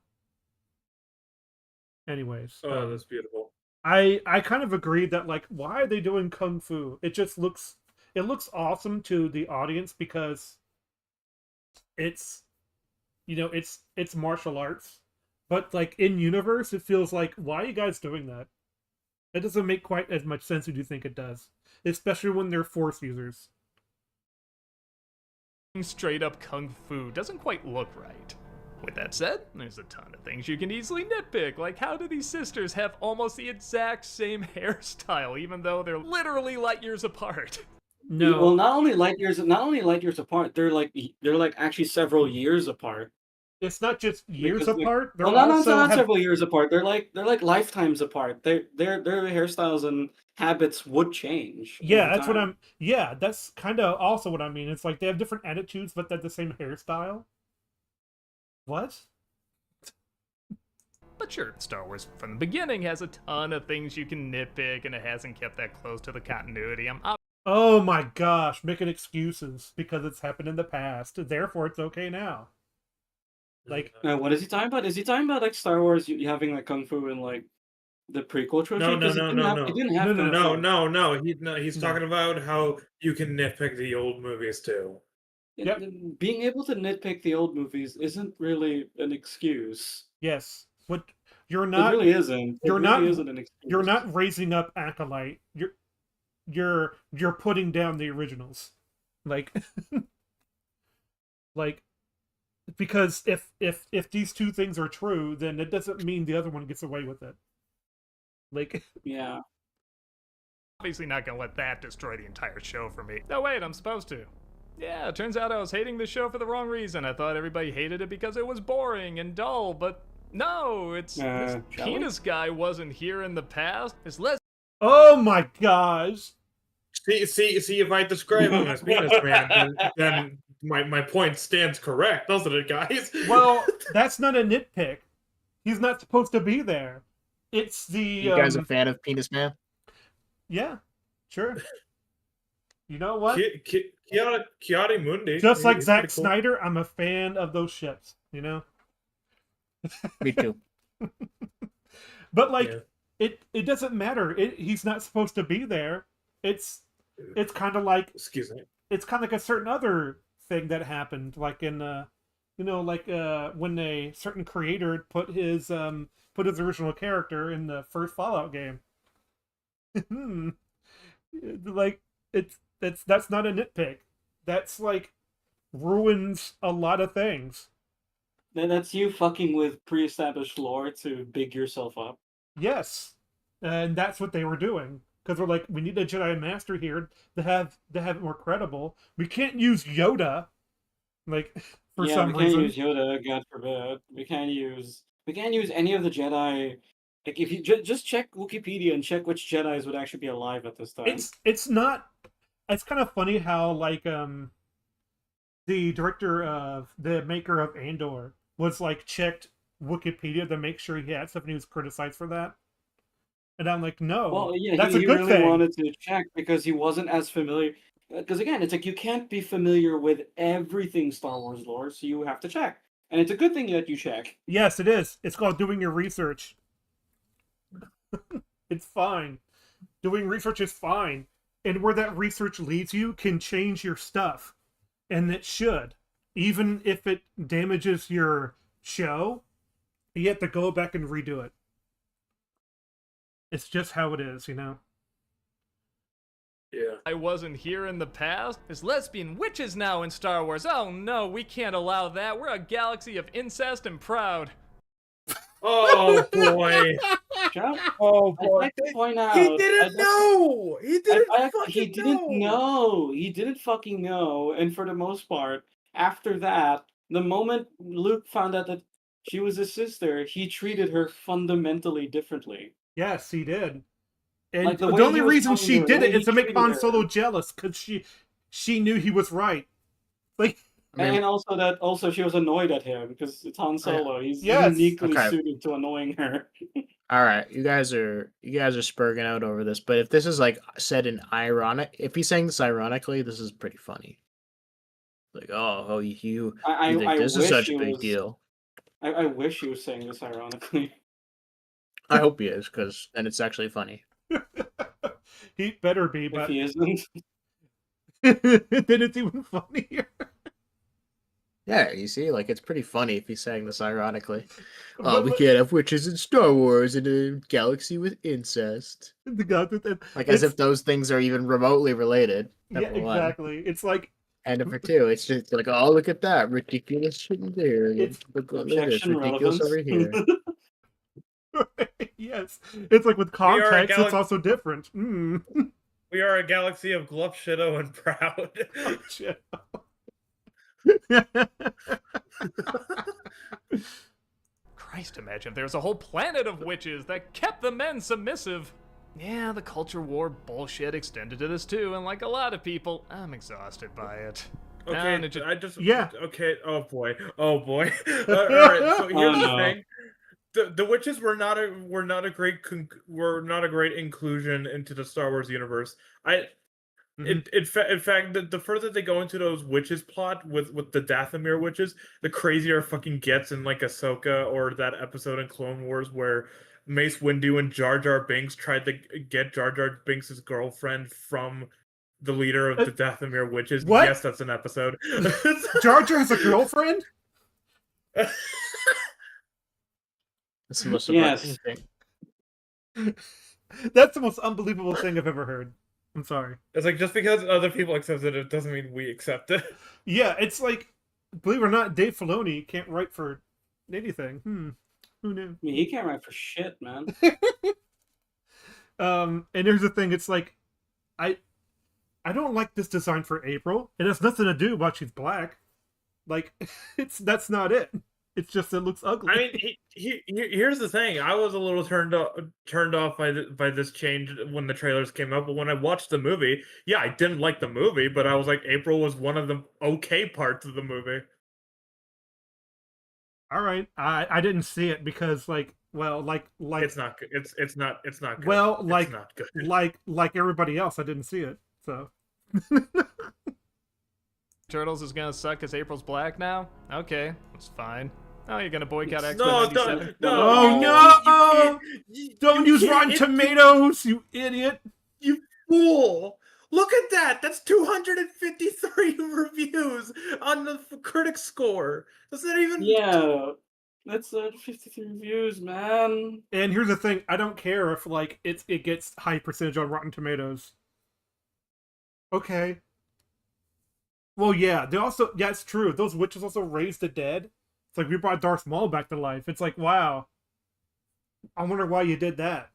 Speaker 3: Anyways,
Speaker 1: Oh, that's beautiful.
Speaker 3: I kind of agreed that like, why are they doing kung fu? It looks awesome to the audience because it's it's martial arts, but like in universe it feels like, why are you guys doing that? It doesn't make quite as much sense as you think it does, especially when they're force users.
Speaker 5: Straight up kung fu doesn't quite look right. With that said, there's a ton of things you can easily nitpick, like how do these sisters have almost the exact same hairstyle, even though they're literally light years apart?
Speaker 3: No,
Speaker 2: Well, not only light years apart. They're like actually several years apart.
Speaker 3: it's not just years
Speaker 2: Because, like,
Speaker 3: apart. They're
Speaker 2: Well, not
Speaker 3: also
Speaker 2: not
Speaker 3: have,
Speaker 2: several years apart. They're like lifetimes apart. Their hairstyles and habits would change.
Speaker 3: yeah,
Speaker 2: over
Speaker 3: that's what
Speaker 2: time.
Speaker 3: that's kind of also what I mean. It's like they have different attitudes, but they're the same hairstyle. What?
Speaker 5: But sure, Star Wars from the beginning has a ton of things you can nitpick, and it hasn't kept that close to the continuity. I'm
Speaker 3: Oh my gosh, making excuses because it's happened in the past. Therefore, it's okay now. Like,
Speaker 2: What is he talking about? Is he talking about like Star Wars you having like kung fu in like the prequel trilogy? 'Cause it didn't have kung fu.
Speaker 1: No. He's
Speaker 3: No.
Speaker 1: talking about how you can nitpick the old movies too.
Speaker 3: Yep.
Speaker 2: Being able to nitpick the old movies isn't really an excuse.
Speaker 3: yes, but you're
Speaker 2: It
Speaker 3: not.
Speaker 2: really isn't.
Speaker 3: You're
Speaker 2: It
Speaker 3: not.
Speaker 2: really isn't an excuse.
Speaker 3: You're not raising up Acolyte. You're putting down the originals, like, like, because if these two things are true, then it doesn't mean the other one gets away with it. Like,
Speaker 2: Yeah.
Speaker 5: obviously not gonna let that destroy the entire show for me. No, wait, I'm supposed to. Yeah, it turns out I was hating the show for the wrong reason. I thought everybody hated it because it was boring and dull, but no, it's this
Speaker 2: shall we?
Speaker 5: penis guy wasn't here in the past. It's less
Speaker 3: oh my gosh.
Speaker 1: See, if I describe him as penis man, then my point stands correct, doesn't it, guys?
Speaker 3: Well, that's not a nitpick. He's not supposed to be there. It's the
Speaker 4: You guys a fan of Penis Man?
Speaker 3: yeah, sure. You know what?
Speaker 1: Chiari Mundi.
Speaker 3: Just like
Speaker 1: He's
Speaker 3: Zack
Speaker 1: pretty cool.
Speaker 3: Snyder, I'm a fan of those ships. You know,
Speaker 4: Me too.
Speaker 3: but like
Speaker 1: Yeah.
Speaker 3: it doesn't matter. He's not supposed to be there. It's kind of like
Speaker 1: Excuse me.
Speaker 3: it's kind of like a certain other thing that happened, like in when a certain creator put his original character in the first Fallout game. Like that's not a nitpick. That's like ruins a lot of things.
Speaker 2: That's you fucking with pre-established lore to big yourself up.
Speaker 3: Yes, and that's what they were doing because we're like, we need a Jedi Master here to have it more credible. We can't use Yoda, like for some
Speaker 2: we
Speaker 3: reason.
Speaker 2: can't use Yoda. God forbid. We can't use any of the Jedi. Like if you just check Wikipedia and check which Jedis would actually be alive at this time.
Speaker 3: It's not. It's kind of funny how like the director of the maker of Andor was like checked Wikipedia to make sure he had stuff, and he was criticized for that. And I'm like, no,
Speaker 2: Well, yeah,
Speaker 3: that's
Speaker 2: he
Speaker 3: a good
Speaker 2: really
Speaker 3: thing.
Speaker 2: wanted to check because he wasn't as familiar. Because again, it's like you can't be familiar with everything Star Wars lore, so you have to check. And it's a good thing that you check.
Speaker 3: Yes, it is. It's called doing your research. It's fine. Doing research is fine. And where that research leads you can change your stuff. And it should. Even if it damages your show, you have to go back and redo it. It's just how it is, you know?
Speaker 1: Yeah.
Speaker 5: I wasn't here in the past. There's lesbian witches now in Star Wars. Oh no, we can't allow that. We're a galaxy of incest and proud.
Speaker 1: Oh boy.
Speaker 2: Shut up.
Speaker 1: Oh
Speaker 2: I'd
Speaker 1: boy.
Speaker 2: like to point out.
Speaker 1: He didn't know. He didn't fucking
Speaker 2: He didn't know. He didn't fucking know. And for the most part, after that, the moment Luke found out that she was his sister, he treated her fundamentally differently.
Speaker 3: Yes, he did. And
Speaker 2: Like, the
Speaker 3: the
Speaker 2: way
Speaker 3: only
Speaker 2: he was
Speaker 3: reason
Speaker 2: telling
Speaker 3: she
Speaker 2: her,
Speaker 3: did
Speaker 2: the
Speaker 3: it
Speaker 2: way
Speaker 3: is to
Speaker 2: he
Speaker 3: make
Speaker 2: treated
Speaker 3: Han
Speaker 2: her.
Speaker 3: Solo jealous, because she knew he was right. Like,
Speaker 2: And also she was annoyed at him because it's Han Solo. He's
Speaker 3: Yes.
Speaker 2: uniquely
Speaker 4: Okay.
Speaker 2: suited to annoying her.
Speaker 4: All right, you guys are spurging out over this, but if this is like said in ironic, if he's saying this ironically, this is pretty funny. Like, oh, you
Speaker 2: I
Speaker 4: think this is
Speaker 2: wish
Speaker 4: such a
Speaker 2: he
Speaker 4: big
Speaker 2: was-
Speaker 4: deal?
Speaker 2: I wish he was saying this ironically.
Speaker 4: I hope he is, because then it's actually funny.
Speaker 3: He better be,
Speaker 2: If
Speaker 3: but
Speaker 2: he isn't,
Speaker 3: then it's even funnier.
Speaker 4: Yeah, you see, like it's pretty funny if he's saying this ironically.
Speaker 3: But,
Speaker 4: We
Speaker 3: like,
Speaker 4: can't have witches in Star Wars in a galaxy with incest.
Speaker 3: the God that
Speaker 4: Like as if those things are even remotely related.
Speaker 3: yeah,
Speaker 4: Number one.
Speaker 3: exactly. It's like
Speaker 4: And number two, it's just like, oh, look at that ridiculous shit there.
Speaker 3: It's
Speaker 4: Look at this
Speaker 2: objection
Speaker 4: ridiculous
Speaker 2: relevance.
Speaker 4: over here.
Speaker 3: yes, it's like with
Speaker 1: are a
Speaker 3: context, it's also different. Mm.
Speaker 1: We are a galaxy of Gluff, Shido, and Proud.
Speaker 3: Shit.
Speaker 5: Christ, imagine if there's a whole planet of witches that kept the men submissive. Yeah, the culture war bullshit extended to this too, and like a lot of people, I'm exhausted by it.
Speaker 1: Okay,
Speaker 5: And it just-
Speaker 1: I just
Speaker 3: Yeah.
Speaker 1: Okay, oh boy. All right. So here's
Speaker 2: Oh,
Speaker 1: the
Speaker 2: no.
Speaker 1: thing: the witches were not a great inclusion into the Star Wars universe.
Speaker 3: Mhm.
Speaker 1: In fact, the further they go into those witches plot with the Dathomir witches, the crazier it fucking gets in like Ahsoka or that episode in Clone Wars where Mace Windu and Jar Jar Binks tried to get Jar Jar Binks' girlfriend from the leader of the Dathomir witches.
Speaker 3: What?
Speaker 1: Yes, that's an episode.
Speaker 3: Jar Jar has a girlfriend?
Speaker 4: That's the most
Speaker 2: Yes.
Speaker 4: surprising thing.
Speaker 3: That's the most unbelievable thing I've ever heard. I'm sorry.
Speaker 1: It's like just because other people accept it doesn't mean we accept it.
Speaker 3: Yeah, it's like, believe it or not, Dave Filoni can't write for anything. Who knew?
Speaker 2: I mean, he can't write for shit, man.
Speaker 3: And here's the thing, it's like, I don't like this design for April. It has nothing to do about she's black. Like, that's not it. It's just it looks ugly.
Speaker 1: I mean, here's the thing. I was a little turned off by this change when the trailers came out, but when I watched the movie, yeah, I didn't like the movie, but I was like, April was one of the okay parts of the movie.
Speaker 3: all right, I didn't see it because like
Speaker 1: It's not good. It's not good.
Speaker 3: well,
Speaker 1: It's
Speaker 3: like
Speaker 1: not good.
Speaker 3: like everybody else, I didn't see it. So
Speaker 5: Turtles is gonna suck because April's black now? Okay, that's fine. Oh, you're gonna boycott X-Men
Speaker 1: No,
Speaker 5: 97?
Speaker 1: don't, no.
Speaker 3: Oh,
Speaker 1: you-
Speaker 3: no! Don't
Speaker 1: you
Speaker 3: use
Speaker 1: can't-
Speaker 3: Rotten Tomatoes, you idiot!
Speaker 1: You fool! Look at that! That's 253 reviews on the critic score. That's not even.
Speaker 2: Yeah, that's 53 reviews, man.
Speaker 3: And here's the thing: I don't care if like it gets high percentage on Rotten Tomatoes. Okay. Well, yeah, it's true. Those witches also raised the dead. It's like we brought Darth Maul back to life. It's like, wow. I wonder why you did that.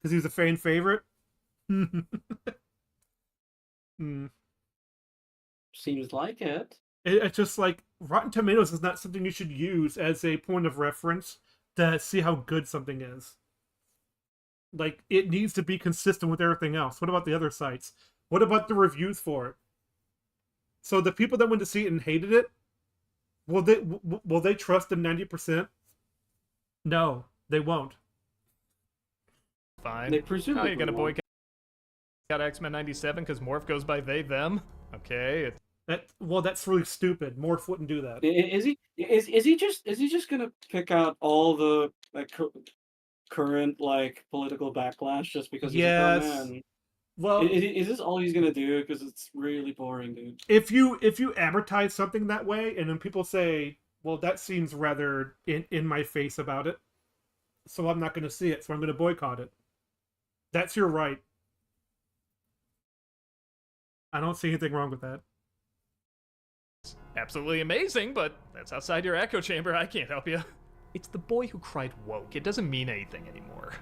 Speaker 3: Because he was a fan favorite.
Speaker 2: Seems like it.
Speaker 3: It's just like Rotten Tomatoes is not something you should use as a point of reference to see how good something is. Like, it needs to be consistent with everything else. What about the other sites? What about the reviews for it? So the people that went to see it and hated it, will they trust them 90%? No, they won't.
Speaker 5: Fine.
Speaker 2: They
Speaker 5: Oh,
Speaker 2: presumably
Speaker 5: you're gonna
Speaker 2: won't.
Speaker 5: boycott X-Men 97 because Morph goes by they, them? Okay.
Speaker 3: That's really stupid. Morph wouldn't do that.
Speaker 2: Is he just gonna pick out all the like current like political backlash just because he's
Speaker 3: Yes.
Speaker 2: a pro man?
Speaker 3: Well,
Speaker 2: Is this all he's gonna do? Because it's really boring, dude.
Speaker 3: if you advertise something that way and then people say, well, that seems rather in my face about it, so I'm not going to see it, so I'm going to boycott it. That's your right. I don't see anything wrong with that.
Speaker 5: Absolutely amazing, but that's outside your echo chamber. I can't help you. It's the boy who cried woke. It doesn't mean anything anymore.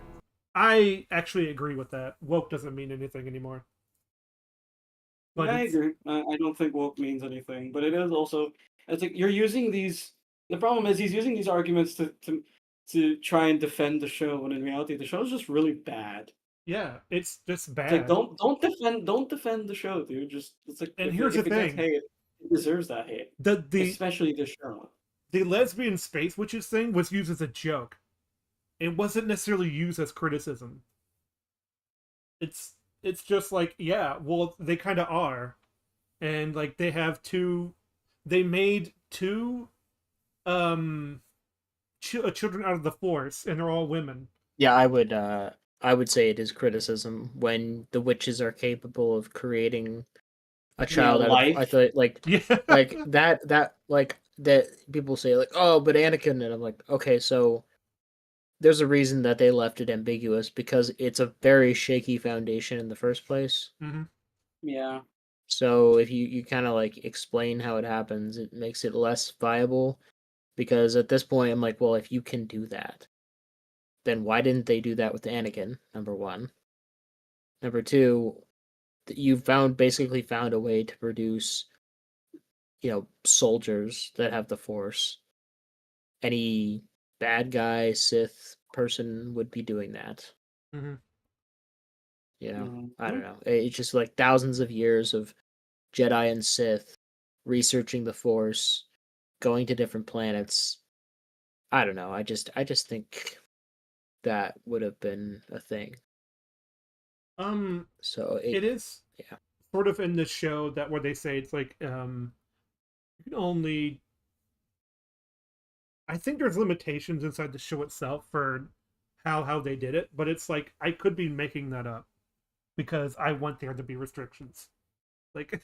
Speaker 3: I actually agree with that. Woke doesn't mean anything anymore. But
Speaker 2: I
Speaker 3: it's-
Speaker 2: agree. I don't think woke means anything, but it is also. It's like you're using these. The problem is he's using these arguments to try and defend the show, when in reality the show is just really bad.
Speaker 3: yeah, it's just
Speaker 2: It's
Speaker 3: bad.
Speaker 2: like don't defend the show, dude. Just it's like
Speaker 3: And
Speaker 2: if
Speaker 3: here's
Speaker 2: it
Speaker 3: the
Speaker 2: gets
Speaker 3: thing.
Speaker 2: hate, It deserves that hate,
Speaker 3: the
Speaker 2: especially the show.
Speaker 3: the lesbian space witches thing was used as a joke. It wasn't necessarily used as criticism. It's just like, yeah, well, they kind of are, and like they made two children out of the Force, and they're all women.
Speaker 4: Yeah, I would say it is criticism when the witches are capable of creating a child out
Speaker 2: life.
Speaker 4: of, I thought, like
Speaker 3: Yeah,
Speaker 4: that people say like, oh, but Anakin, and I'm like, okay, so there's a reason that they left it ambiguous, because it's a very shaky foundation in the first place.
Speaker 3: hmm
Speaker 2: Yeah.
Speaker 4: So if you kind of like explain how it happens, it makes it less viable, because at this point I'm like, well, if you can do that, then why didn't they do that with Anakin? Number one. Number two, you basically found a way to produce, soldiers that have the Force. Any bad guy, Sith person would be doing that.
Speaker 3: hmm
Speaker 4: I don't know. It's just like thousands of years of Jedi and Sith researching the Force, going to different planets. I don't know. I just think that would have been a thing. So
Speaker 3: it is
Speaker 4: yeah.
Speaker 3: sort of in the show that where they say it's like you can only. I think there's limitations inside the show itself for how they did it, but it's like I could be making that up because I want there to be restrictions, like.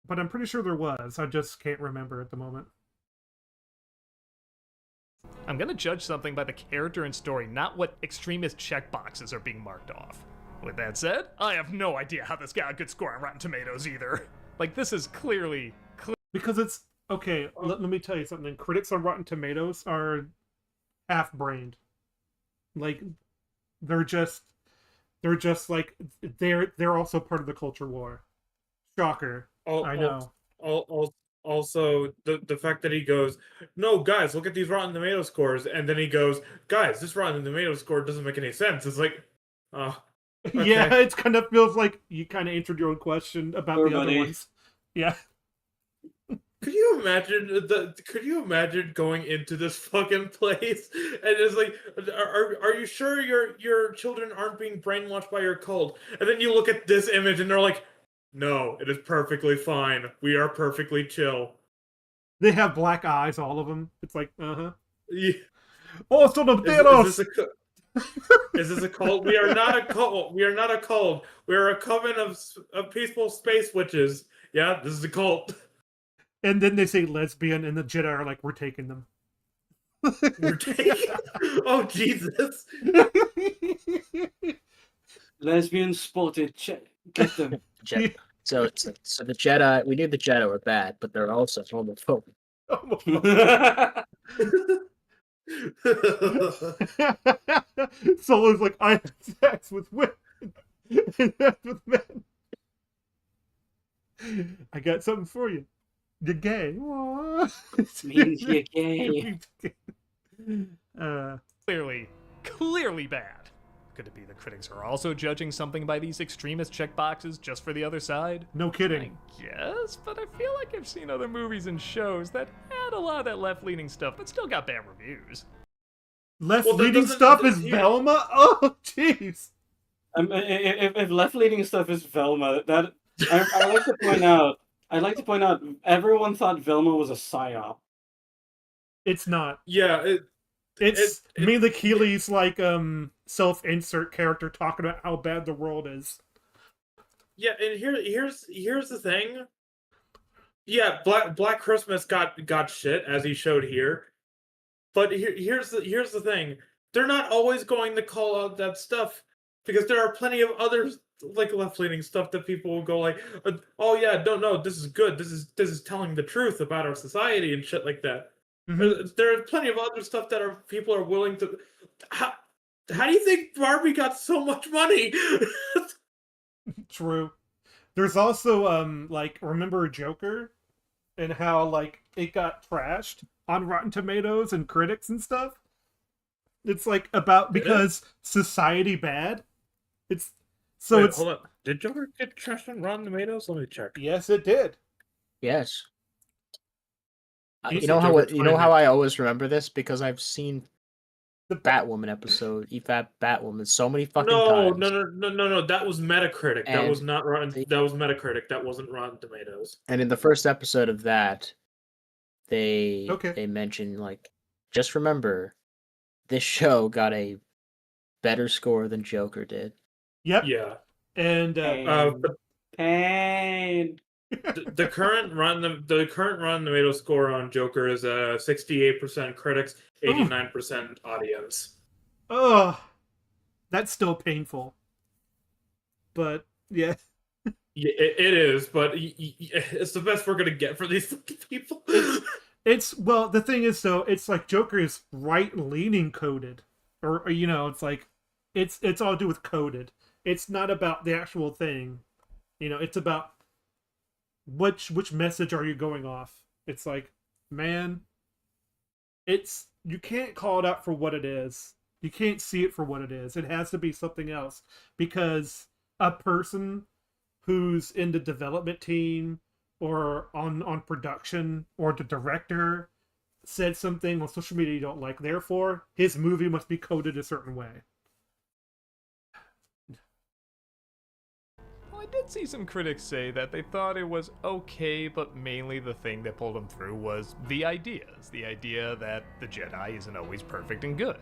Speaker 3: But I'm pretty sure there was. I just can't remember at the moment.
Speaker 5: I'm gonna judge something by the character and story, not what extremist checkboxes are being marked off. With that said, I have no idea how this got a good score on Rotten Tomatoes either. Like, this is clearly
Speaker 3: Because it's okay. Let me tell you something. Critics on Rotten Tomatoes are half-brained. Like they're just like they're also part of the culture war. Shocker. I know.
Speaker 1: Also, the fact that he goes, no, guys, look at these Rotten Tomato scores, and then he goes, guys, this Rotten Tomato score doesn't make any sense. It's like, okay.
Speaker 3: Yeah, it kind of feels like you kind of answered your own question about the other
Speaker 2: Everybody.
Speaker 3: ones. Yeah.
Speaker 1: Could you imagine going into this fucking place and it's like, are you sure your children aren't being brainwashed by your cult? And then you look at this image and they're like, no, it is perfectly fine. We are perfectly chill.
Speaker 3: They have black eyes, all of them. It's like, uh-huh.
Speaker 1: Yeah.
Speaker 3: Oh, son of Thanos!
Speaker 1: Is this a cult? We are not a cult. We are not a cult. We are a coven of peaceful space witches. Yeah, this is a cult.
Speaker 3: And then they say lesbian, and the Jedi are like, we're taking them.
Speaker 1: We're taking. Oh Jesus!
Speaker 2: Lesbian spotted. Get them.
Speaker 4: So the Jedi. We knew the Jedi were bad, but they're also homophobic.
Speaker 3: Solo's like, I have sex with women and sex with men. I got something for you. You're gay.
Speaker 2: Means you're gay.
Speaker 5: clearly bad. Could it be the critics are also judging something by these extremist checkboxes just for the other side?
Speaker 3: No kidding.
Speaker 5: I guess, but I feel like I've seen other movies and shows that had a lot of that left-leaning stuff, but still got bad reviews.
Speaker 3: Left-leaning stuff is Velma? Oh, jeez.
Speaker 2: If left-leaning stuff is Velma, that I like to point out. I'd like to point out, everyone thought Velma was a psyop.
Speaker 3: It's not.
Speaker 1: Yeah,
Speaker 3: it's Mila Keeley's like self-insert character talking about how bad the world is.
Speaker 1: Yeah, and here's the thing. Yeah, Black Christmas got shit as he showed here, but here's the thing. They're not always going to call out that stuff because there are plenty of other like left-leaning stuff that people will go like, oh yeah, no, this is good. This is telling the truth about our society and shit like that. Mm-hmm. There are plenty of other stuff that people are willing to. How do you think Barbie got so much money?
Speaker 3: True. There's also like, remember Joker and how like it got trashed on Rotten Tomatoes and critics and stuff? It's like about because society bad. It's So
Speaker 1: Wait,
Speaker 3: it's
Speaker 1: hold up. Did Joker get trashed on Rotten Tomatoes? Let me check.
Speaker 3: yes, it did.
Speaker 4: Yes.
Speaker 3: You
Speaker 4: You know how
Speaker 1: Joker
Speaker 4: you know how
Speaker 1: 2019.
Speaker 4: I always remember this because I've seen
Speaker 3: The
Speaker 4: Batwoman episode, EFAP Batwoman, so many fucking
Speaker 1: No,
Speaker 4: times.
Speaker 1: no. That was Metacritic. That was
Speaker 4: And
Speaker 1: not Rotten.
Speaker 4: the-
Speaker 1: That was Metacritic. That wasn't Rotten Tomatoes.
Speaker 4: And in the first episode of that, they
Speaker 3: Okay.
Speaker 4: mention like, just remember, this show got a better score than Joker did.
Speaker 3: Yep.
Speaker 1: Yeah.
Speaker 3: And
Speaker 2: Pain.
Speaker 1: But
Speaker 2: Pain.
Speaker 1: the current Rotten Tomatoes score on Joker is 68% critics, 89% audience.
Speaker 3: oh, that's still painful. But yeah,
Speaker 1: Yeah, it is, but it's the best we're gonna get for these fucking people.
Speaker 3: it's well. The thing is, though, it's like Joker is right-leaning coded, or you know, it's like it's all to do with coded. It's not about the actual thing. You know, it's about which message are you going off. It's like, man, it's you can't call it out for what it is. You can't see it for what it is. It has to be something else because a person who's in the development team or on production or the director said something on social media you don't like. Therefore, his movie must be coded a certain way.
Speaker 5: Well, I did see some critics say that they thought it was okay, but mainly the thing that pulled them through was the ideas. The idea that the Jedi isn't always perfect and good.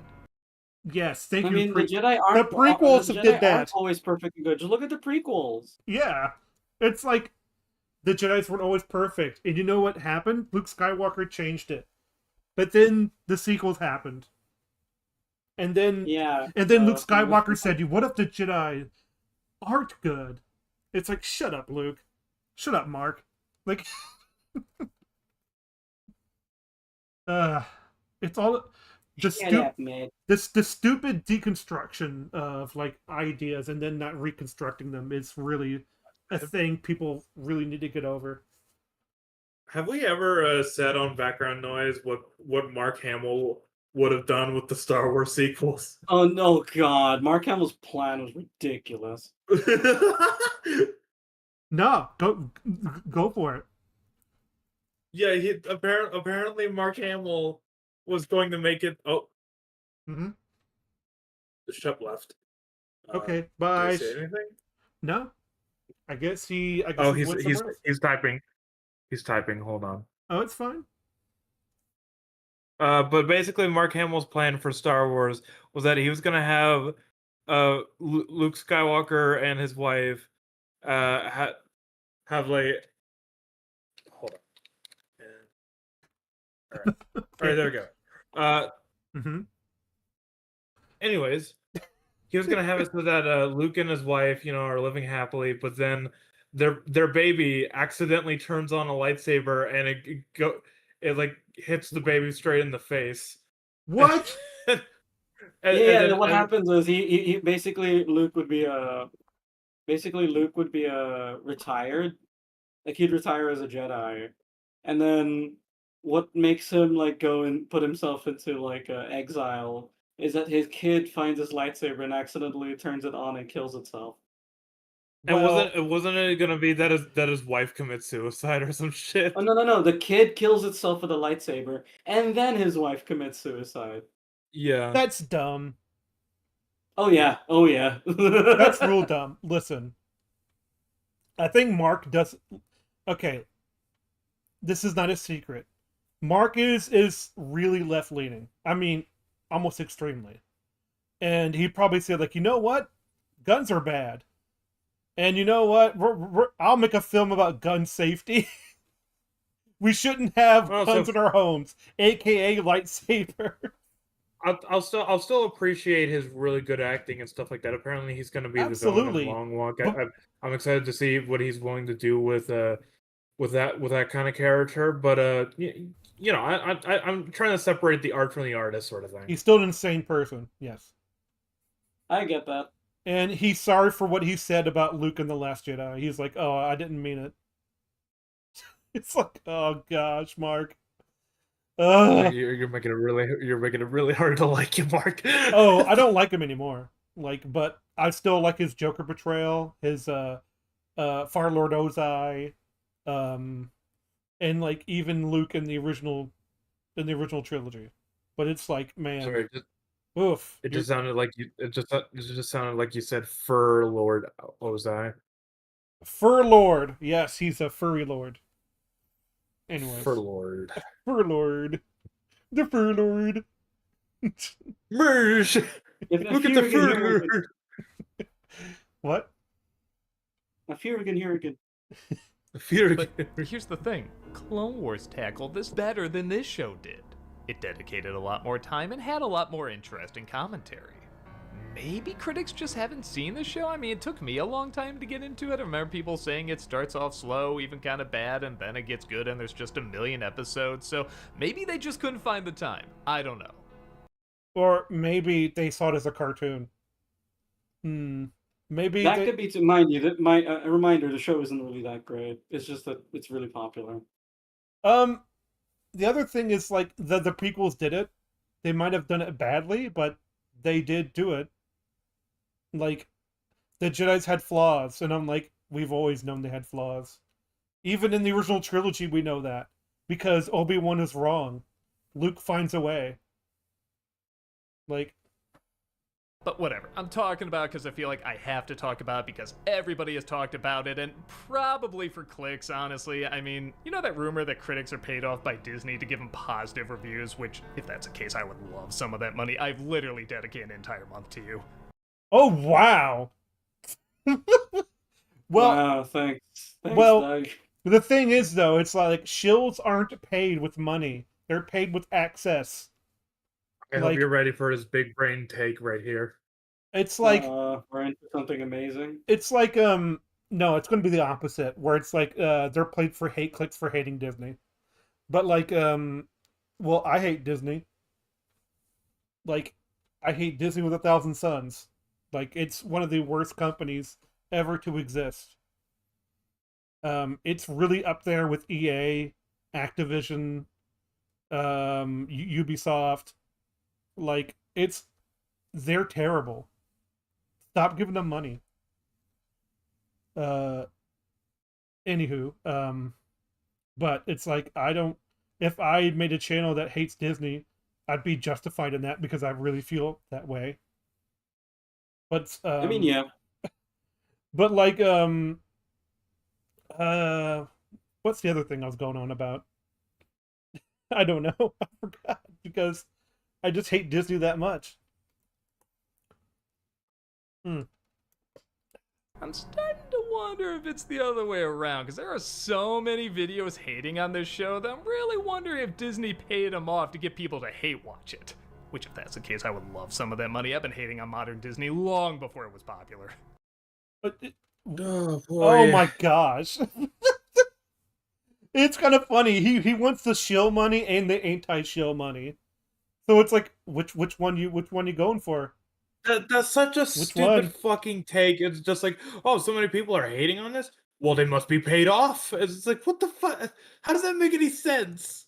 Speaker 3: Yes, thank
Speaker 2: I
Speaker 3: you.
Speaker 2: mean, the Jedi aren't.
Speaker 3: the prequels
Speaker 2: the Jedi
Speaker 3: did that.
Speaker 2: aren't always perfect and good. Just look at the prequels.
Speaker 3: Yeah, it's like the Jedi's weren't always perfect, and you know what happened? Luke Skywalker changed it, but then the sequels happened, and then
Speaker 2: Yeah.
Speaker 3: Luke Skywalker said, "You what if the Jedi aren't good?" It's like, shut up, Luke. Shut up, Mark. Like, it's all the
Speaker 2: Shut up, man.
Speaker 3: the stupid deconstruction of like ideas and then not reconstructing them is really a thing people really need to get over.
Speaker 1: Have we ever said on background noise what Mark Hamill would have done with the Star Wars sequels?
Speaker 2: Oh no, God! Mark Hamill's plan was ridiculous.
Speaker 3: No, go for it.
Speaker 1: Yeah, apparently Mark Hamill was going to make it. Oh,
Speaker 3: Mm-hmm.
Speaker 1: Shep left.
Speaker 3: Okay,
Speaker 1: Did
Speaker 3: bye.
Speaker 1: he say anything?
Speaker 3: No, I guess he.
Speaker 1: Oh,
Speaker 3: he went somewhere else.
Speaker 1: he's typing. He's typing. Hold on.
Speaker 3: Oh, it's fine.
Speaker 1: But basically, Mark Hamill's plan for Star Wars was that he was gonna have Luke Skywalker and his wife have like hold on. All right, all right, there we go.
Speaker 3: Mm-hmm.
Speaker 1: Anyways, he was gonna have it so that Luke and his wife, are living happily, but then their baby accidentally turns on a lightsaber and it like hits the baby straight in the face.
Speaker 3: What?
Speaker 2: And what happens is he basically Luke would be retired, like he'd retire as a Jedi, and then what makes him like go and put himself into like exile is that his kid finds his lightsaber and accidentally turns it on and kills itself.
Speaker 1: And
Speaker 3: Well,
Speaker 1: wasn't it gonna be that his wife commits suicide or some shit?
Speaker 2: Oh no! The kid kills itself with a lightsaber, and then his wife commits suicide.
Speaker 1: Yeah.
Speaker 3: that's dumb.
Speaker 2: Oh yeah!
Speaker 3: That's real dumb. Listen, I think Mark does. Okay, this is not a secret. Mark is really left leaning. I mean, almost extremely. And he probably said, like, you know what? Guns are bad. And you know what? I'll make a film about gun safety. We shouldn't have guns in our homes, aka lightsaber.
Speaker 1: I'll still appreciate his really good acting and stuff like that. Apparently, he's going to be the villain
Speaker 3: Absolutely.
Speaker 1: of Long Walk. I'm excited to see what he's willing to do with that kind of character. But I'm trying to separate the art from the artist, sort of thing.
Speaker 3: He's still an insane person. Yes.
Speaker 2: I get that.
Speaker 3: And he's sorry for what he said about Luke in The Last Jedi. He's like, oh, I didn't mean it. It's like, oh gosh, Mark.
Speaker 1: You're making it really hard to like you, Mark.
Speaker 3: Oh, I don't like him anymore. Like, but I still like his Joker portrayal, his Far Lord Ozai, and like even Luke in the original trilogy. But it's like, man,
Speaker 1: Sorry,
Speaker 3: oof.
Speaker 1: it just sounded like you. It just sounded like you said Fur Lord Ozai.
Speaker 3: Fur Lord. Yes, he's a furry lord. Anyways.
Speaker 1: Fur Lord.
Speaker 3: Fur Lord. The Fur Lord.
Speaker 1: Merge.
Speaker 2: If
Speaker 1: Look at the Fur Lord.
Speaker 3: What?
Speaker 2: A fear again, here again.
Speaker 5: But here's the thing, Clone Wars tackled this better than this show did. It dedicated a lot more time and had a lot more interesting commentary. Maybe critics just haven't seen the show? I mean, it took me a long time to get into it. I remember people saying it starts off slow, even kind of bad, and then it gets good and there's just a million episodes, so maybe they just couldn't find the time. I don't know.
Speaker 3: Or maybe they saw it as a cartoon. Maybe
Speaker 2: That could be, to mind you, that a reminder, the show isn't really that great. It's just that it's really popular.
Speaker 3: The other thing is, like, the prequels did it. They might have done it badly, but they did do it. Like, the Jedi's had flaws, and I'm like, we've always known they had flaws. Even in the original trilogy, we know that. Because Obi-Wan is wrong. Luke finds a way. Like...
Speaker 5: But whatever, I'm talking about because I feel like I have to talk about it because everybody has talked about it, and probably for clicks, honestly. I mean, you know that rumor that critics are paid off by Disney to give them positive reviews, which, if that's the case, I would love some of that money. I've literally dedicated an entire month to you.
Speaker 3: Oh, wow! Well,
Speaker 2: wow, thanks.
Speaker 3: Well,
Speaker 2: Doug.
Speaker 3: The thing is, though, it's like, shills aren't paid with money. They're paid with access.
Speaker 1: I hope you're ready for his big brain take right here.
Speaker 3: It's like...
Speaker 2: we're into something amazing.
Speaker 3: It's like, no, it's going to be the opposite, where it's like, they're paid for hate clicks for hating Disney. But like, well, I hate Disney. Like, I hate Disney with 1,000 suns. Like, it's one of the worst companies ever to exist. It's really up there with EA, Activision, Ubisoft. Like, they're terrible. Stop giving them money. Anywho, but it's like, if I made a channel that hates Disney, I'd be justified in that because I really feel that way. But,
Speaker 2: I mean, yeah.
Speaker 3: But like, what's the other thing I was going on about? I don't know. I forgot because I just hate Disney that much.
Speaker 5: I'm starting to wonder if it's the other way around, because there are so many videos hating on this show that I'm really wondering if Disney paid them off to get people to hate watch it. Which, if that's the case, I would love some of that money. I've been hating on modern Disney long before it was popular.
Speaker 3: But
Speaker 1: Oh
Speaker 3: my gosh. It's kind of funny. He wants the shill money and the anti-shill money. So it's like, which one you going for?
Speaker 1: That's such a stupid fucking take. It's just like, oh, so many people are hating on this? Well, they must be paid off. It's like, what the fuck? How does that make any sense?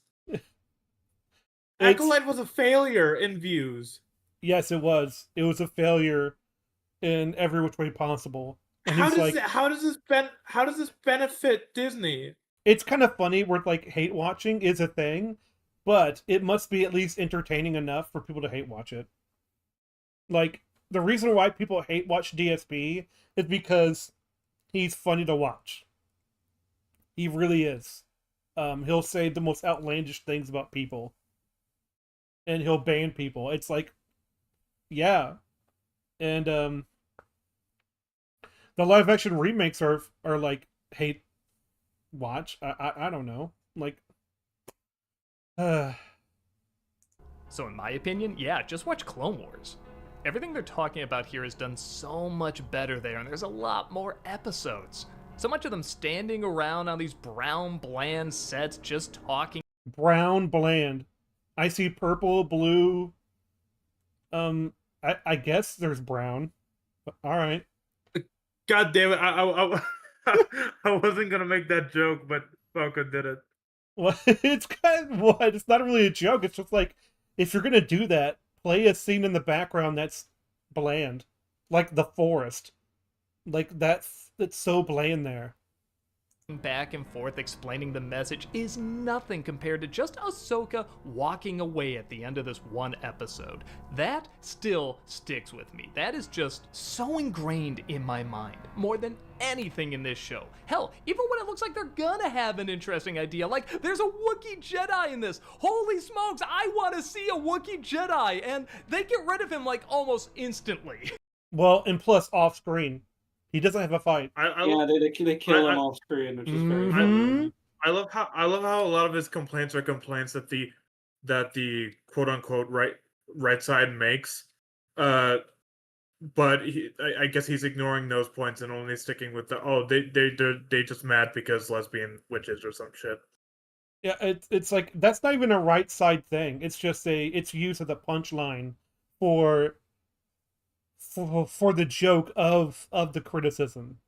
Speaker 1: Acolyte was a failure in views.
Speaker 3: Yes, it was. It was a failure in every which way possible. And
Speaker 1: how does this benefit Disney?
Speaker 3: It's kind of funny where like hate watching is a thing, but it must be at least entertaining enough for people to hate watch it. Like, the reason why people hate watch DSP is because he's funny to watch. He really is. He'll say the most outlandish things about people. And he'll ban people. It's like, yeah. And, the live action remakes are like hate watch. I don't know. Like,
Speaker 5: So in my opinion, yeah, just watch Clone Wars. Everything they're talking about here is done so much better there, and there's a lot more episodes. So much of them standing around on these brown, bland sets just talking.
Speaker 3: Brown, bland. I see purple, blue. I guess there's brown. But, all right.
Speaker 1: God damn it! I wasn't gonna make that joke, but Falco did it.
Speaker 3: Well, it's kind of what? It's not really a joke. It's just like, if you're gonna do that, play a scene in the background that's bland. like the forest. Like it's so bland there.
Speaker 5: Back and forth explaining the message is nothing compared to just Ahsoka walking away at the end of this one episode. That still sticks with me. That is just so ingrained in my mind, more than anything in this show. Hell, even when it looks like they're gonna have an interesting idea, like there's a Wookiee Jedi in this. Holy smokes, I want to see a Wookiee Jedi, and they get rid of him like almost instantly.
Speaker 3: Well, and plus off screen, he doesn't have a fight.
Speaker 2: They kill him off screen, which is very funny.
Speaker 1: I love how a lot of his complaints are complaints that the quote unquote right side makes. But I guess he's ignoring those points and only sticking with they just mad because lesbian witches or some shit.
Speaker 3: Yeah, it's like that's not even a right side thing. It's just it's used as a punchline for the joke of the criticism.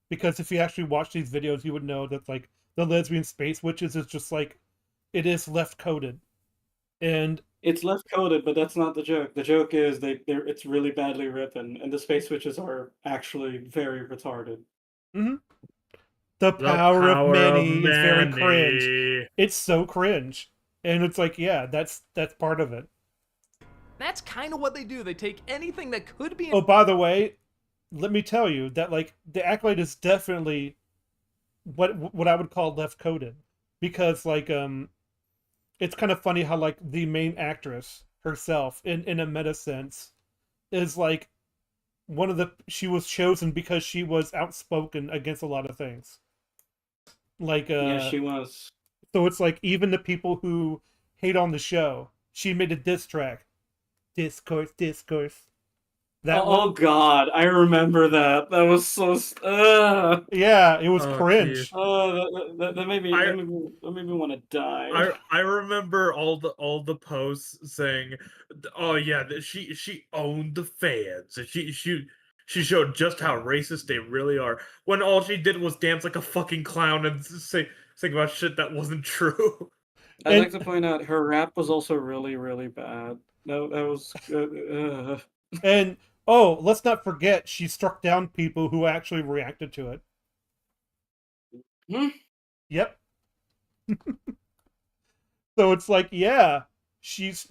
Speaker 3: Because if you actually watch these videos, you would know that like the lesbian space witches is just like it is left coded. And
Speaker 2: it's left coded, but that's not the joke. The joke is it's really badly written, and the space witches are actually very retarded.
Speaker 3: Mm-hmm. The power of many is very cringe. It's so cringe. And it's like, yeah, that's part of it.
Speaker 5: That's kind of what they do. They take anything that could be...
Speaker 3: Oh, by the way, let me tell you that, like, the Acolyte is definitely what I would call left-coded. Because, like, it's kind of funny how, like, the main actress herself, in a meta sense, is, like, she was chosen because she was outspoken against a lot of things. Like,
Speaker 2: yeah, she was.
Speaker 3: So it's like, even the people who hate on the show, she made a diss track. Discourse.
Speaker 2: Oh god, I remember that. That was so.
Speaker 3: Yeah, it was cringe.
Speaker 1: Geez.
Speaker 2: Oh, that made me want to die.
Speaker 1: I remember all the posts saying, "Oh yeah, she owned the fans. She showed just how racist they really are." When all she did was dance like a fucking clown and sing about shit that wasn't true.
Speaker 2: I'd like to point out her rap was also really, really bad. No, that was.
Speaker 3: And let's not forget she struck down people who actually reacted to it.
Speaker 2: Hmm?
Speaker 3: Yep. So it's like, yeah, she's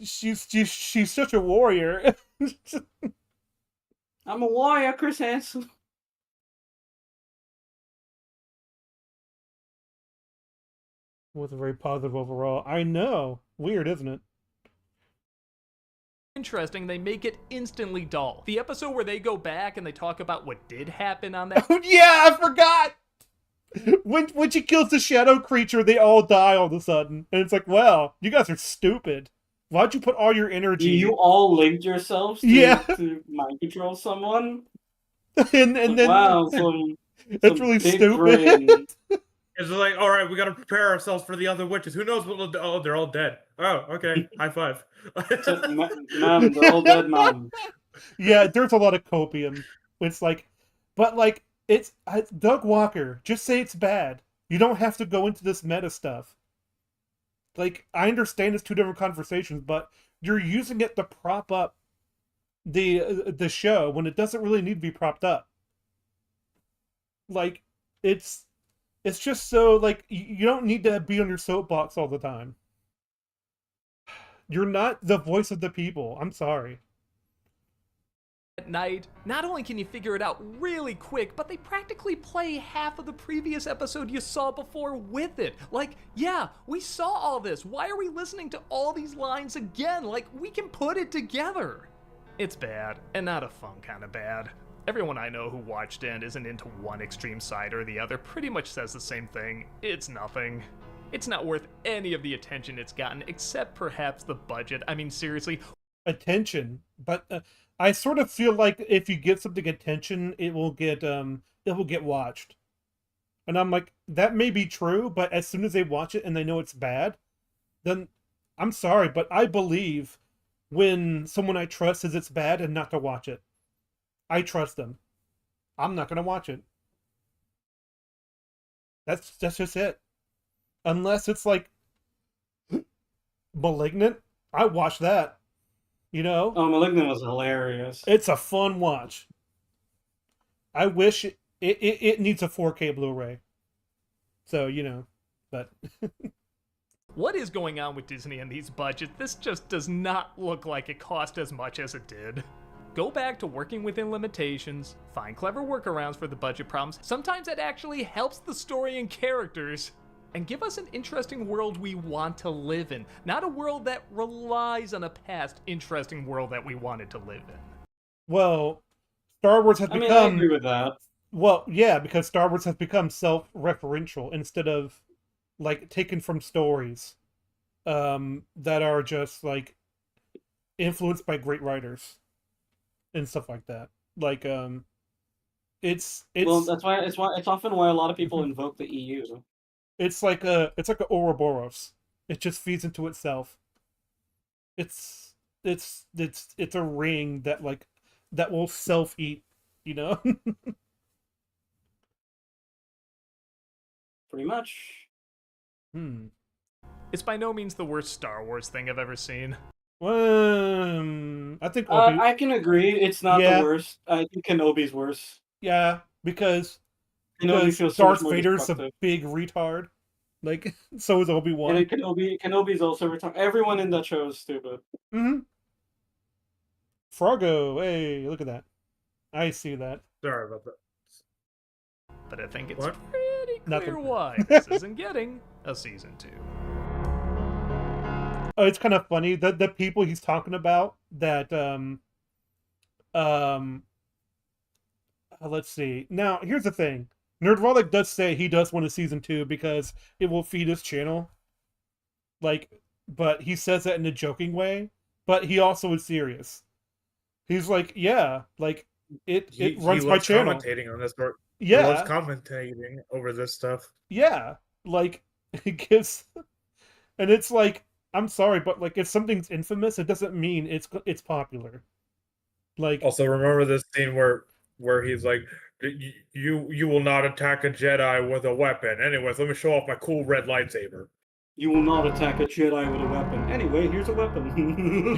Speaker 3: such a warrior.
Speaker 2: I'm a warrior, Chris Hansen.
Speaker 3: Was very positive overall. I know. Weird, isn't it?
Speaker 5: Interesting, they make it instantly dull. The episode where they go back and they talk about what did happen on that...
Speaker 3: Yeah, I forgot! When she kills the shadow creature, they all die all of a sudden. And it's like, well, you guys are stupid. Why'd you put all your energy...
Speaker 2: You all linked yourselves to mind control someone?
Speaker 3: and then...
Speaker 2: Wow,
Speaker 3: that's really stupid.
Speaker 1: It's like, all right, we got to prepare ourselves for the other witches. Who knows what? Oh, they're all dead. Oh, okay. High five.
Speaker 2: Mom, they're all dead, Mom.
Speaker 3: Yeah, there's a lot of copium. It's like, but like, it's Doug Walker. Just say it's bad. You don't have to go into this meta stuff. Like, I understand it's two different conversations, but you're using it to prop up the show when it doesn't really need to be propped up. Like, it's just so, like, you don't need to be on your soapbox all the time. You're not the voice of the people. I'm sorry.
Speaker 5: At night, not only can you figure it out really quick, but they practically play half of the previous episode you saw before with it. Like, yeah, we saw all this. Why are we listening to all these lines again? Like, we can put it together. It's bad, and not a fun kind of bad. Everyone I know who watched it and isn't into one extreme side or the other pretty much says the same thing. It's nothing. It's not worth any of the attention it's gotten, except perhaps the budget. I mean, seriously.
Speaker 3: Attention, but I sort of feel like if you give something attention, it will get watched. And I'm like, that may be true, but as soon as they watch it and they know it's bad, then I'm sorry, but I believe when someone I trust says it's bad and not to watch it. I trust them. I'm not going to watch it. That's just it. Unless it's like Malignant, I watch that. You know?
Speaker 2: Oh, Malignant was hilarious.
Speaker 3: It's a fun watch. I wish it needs a 4K Blu-ray. So, but
Speaker 5: What is going on with Disney and these budgets? This just does not look like it cost as much as it did. Go back to working within limitations, find clever workarounds for the budget problems. Sometimes it actually helps the story and characters. And give us an interesting world we want to live in, not a world that relies on a past interesting world that we wanted to live in.
Speaker 3: well, Star Wars has
Speaker 2: I
Speaker 3: become
Speaker 2: agree with that.
Speaker 3: well, yeah, because Star Wars has become self-referential instead of like taken from stories that are just like influenced by great writers and stuff like that. Like it's
Speaker 2: Well, that's why it's often why a lot of people invoke the EU.
Speaker 3: it's like a Ouroboros. It just feeds into itself. It's a ring that that will self-eat, you know?
Speaker 2: Pretty much.
Speaker 5: It's by no means the worst Star Wars thing I've ever seen.
Speaker 3: Well, I think
Speaker 2: I can agree. It's not
Speaker 3: Yeah.
Speaker 2: the worst. I think Kenobi's worse.
Speaker 3: yeah, because
Speaker 2: Kenobi feels so much
Speaker 3: Darth
Speaker 2: more
Speaker 3: Vader's a
Speaker 2: destructive.
Speaker 3: big retard. Like, so is
Speaker 2: And
Speaker 3: Obi-Wan.
Speaker 2: then Kenobi's also retarded. Everyone in that show is stupid.
Speaker 3: Mm-hmm. Froggo, hey, look at that. I see that.
Speaker 1: Sorry about that.
Speaker 5: But I think it's
Speaker 1: What?
Speaker 5: pretty clear
Speaker 3: Nothing.
Speaker 5: why this isn't getting a season 2.
Speaker 3: Oh, it's kind of funny that the people he's talking about that let's see. Now, here's the thing. Nerdvolic does say he does want a season 2 because it will feed his channel. Like, but he says that in a joking way, but he also is serious. He's like, yeah, like it runs my
Speaker 1: loves
Speaker 3: channel.
Speaker 1: commentating on this, or he
Speaker 3: Yeah.
Speaker 1: loves commentating over this stuff.
Speaker 3: Yeah, like it gives, and it's like, I'm sorry, but like if something's infamous, it doesn't mean it's popular. Like,
Speaker 1: Also, remember this scene where he's like, you will not attack a Jedi with a weapon. Anyways, let me show off my cool red lightsaber.
Speaker 2: You will not attack a Jedi with a weapon. Anyway, here's a weapon.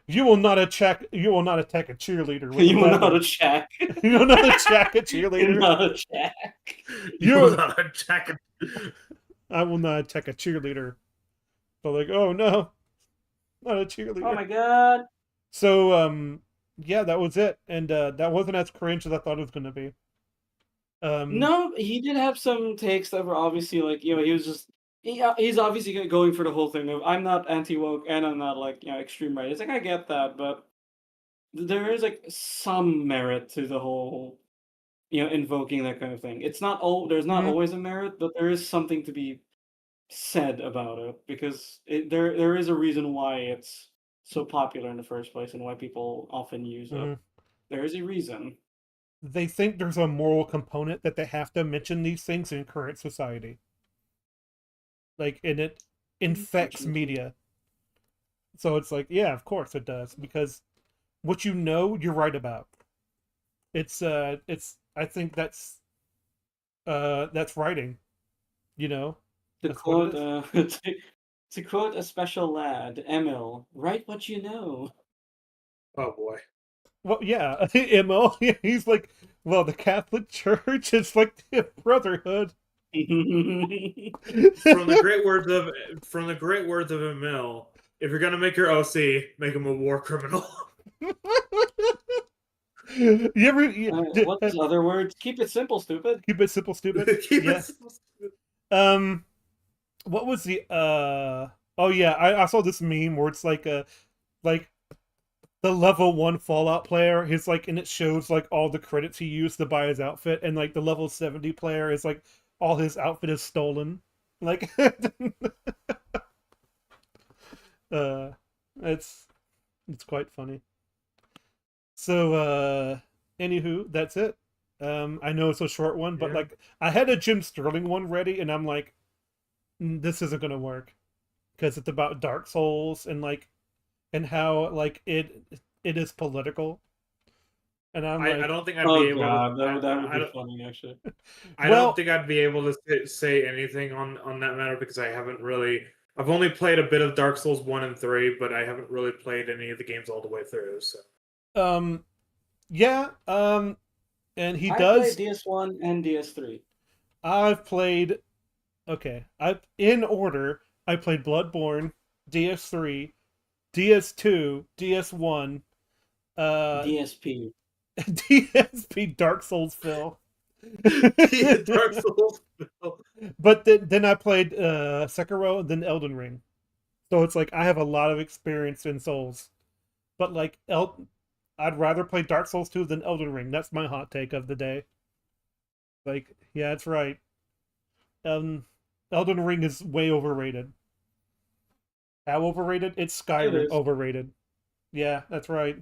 Speaker 3: you will not attack a cheerleader. With
Speaker 2: You
Speaker 3: a
Speaker 2: will
Speaker 3: weapon.
Speaker 2: not attack.
Speaker 3: You will not attack a
Speaker 2: You will
Speaker 3: cheerleader.
Speaker 2: not attack.
Speaker 1: You
Speaker 3: You-
Speaker 1: will not attack a
Speaker 3: I will not attack a cheerleader. But like, oh no, not a cheerleader.
Speaker 2: Oh my god.
Speaker 3: So yeah, that was it, and that wasn't as cringe as I thought it was gonna be.
Speaker 2: No, he did have some takes that were obviously like, he was just he's obviously going for the whole thing of I'm not anti-woke and I'm not like, extreme right. It's like I get that, but there is like some merit to the whole invoking that kind of thing. It's not there's not
Speaker 3: Mhm.
Speaker 2: always a merit, but there is something to be said about it because there is a reason why it's so popular in the first place and why people often use it.
Speaker 3: Mhm.
Speaker 2: There is a reason.
Speaker 3: They think there's a moral component that they have to mention these things in current society. Like, and it infects
Speaker 2: Unfortunately.
Speaker 3: media. So it's like, yeah, of course it does, because what you know, you're right about. I think that's writing, you know?
Speaker 2: To
Speaker 3: That's what
Speaker 2: quote,
Speaker 3: it
Speaker 2: to quote a special lad, Emil, write what you know.
Speaker 1: Oh boy.
Speaker 3: Well, yeah, MO, he's like, well, the Catholic Church is like the brotherhood.
Speaker 1: From the great words of Emil, if you're gonna make your OC, make him a war criminal.
Speaker 3: You ever
Speaker 2: What's his other words? Keep it simple, stupid.
Speaker 3: keep it simple, stupid?
Speaker 1: Keep
Speaker 3: Yeah.
Speaker 1: it
Speaker 3: What was the oh yeah, I saw this meme where it's like the level 1 Fallout player, his like, and it shows like all the credits he used to buy his outfit, and like the level 70 player is like all his outfit is stolen. Like it's quite funny. So anywho, that's it. I know it's a short one, but
Speaker 1: Yeah.
Speaker 3: like I had a Jim Sterling one ready, and I'm like, this isn't gonna work because it's about Dark Souls and like and how like it is political. And I'm like,
Speaker 1: I don't think I'd
Speaker 2: Oh
Speaker 1: be able
Speaker 2: god,
Speaker 1: to.
Speaker 2: that
Speaker 1: I
Speaker 2: would be
Speaker 1: don't-
Speaker 2: funny actually.
Speaker 1: I
Speaker 3: Well-
Speaker 1: don't think I'd be able to say anything on that matter because I haven't really. I've only played a bit of Dark Souls 1 and 3, but I haven't really played any of the games all the way through. So
Speaker 3: yeah, and he
Speaker 2: I
Speaker 3: does.
Speaker 2: played DS1 and DS3.
Speaker 3: I've played. Okay, I in order. I played Bloodborne, DS3, DS2, DS1,
Speaker 2: DSP.
Speaker 3: DSP, Dark Souls, Phil.
Speaker 1: Dark Souls.
Speaker 3: But then I played Sekiro, and then Elden Ring. So it's like I have a lot of experience in Souls. But like I'd rather play Dark Souls 2 than Elden Ring. That's my hot take of the day. Like, yeah, that's right. Elden Ring is way overrated. How overrated? It's Skyrim
Speaker 2: is.
Speaker 3: overrated. Yeah, that's right.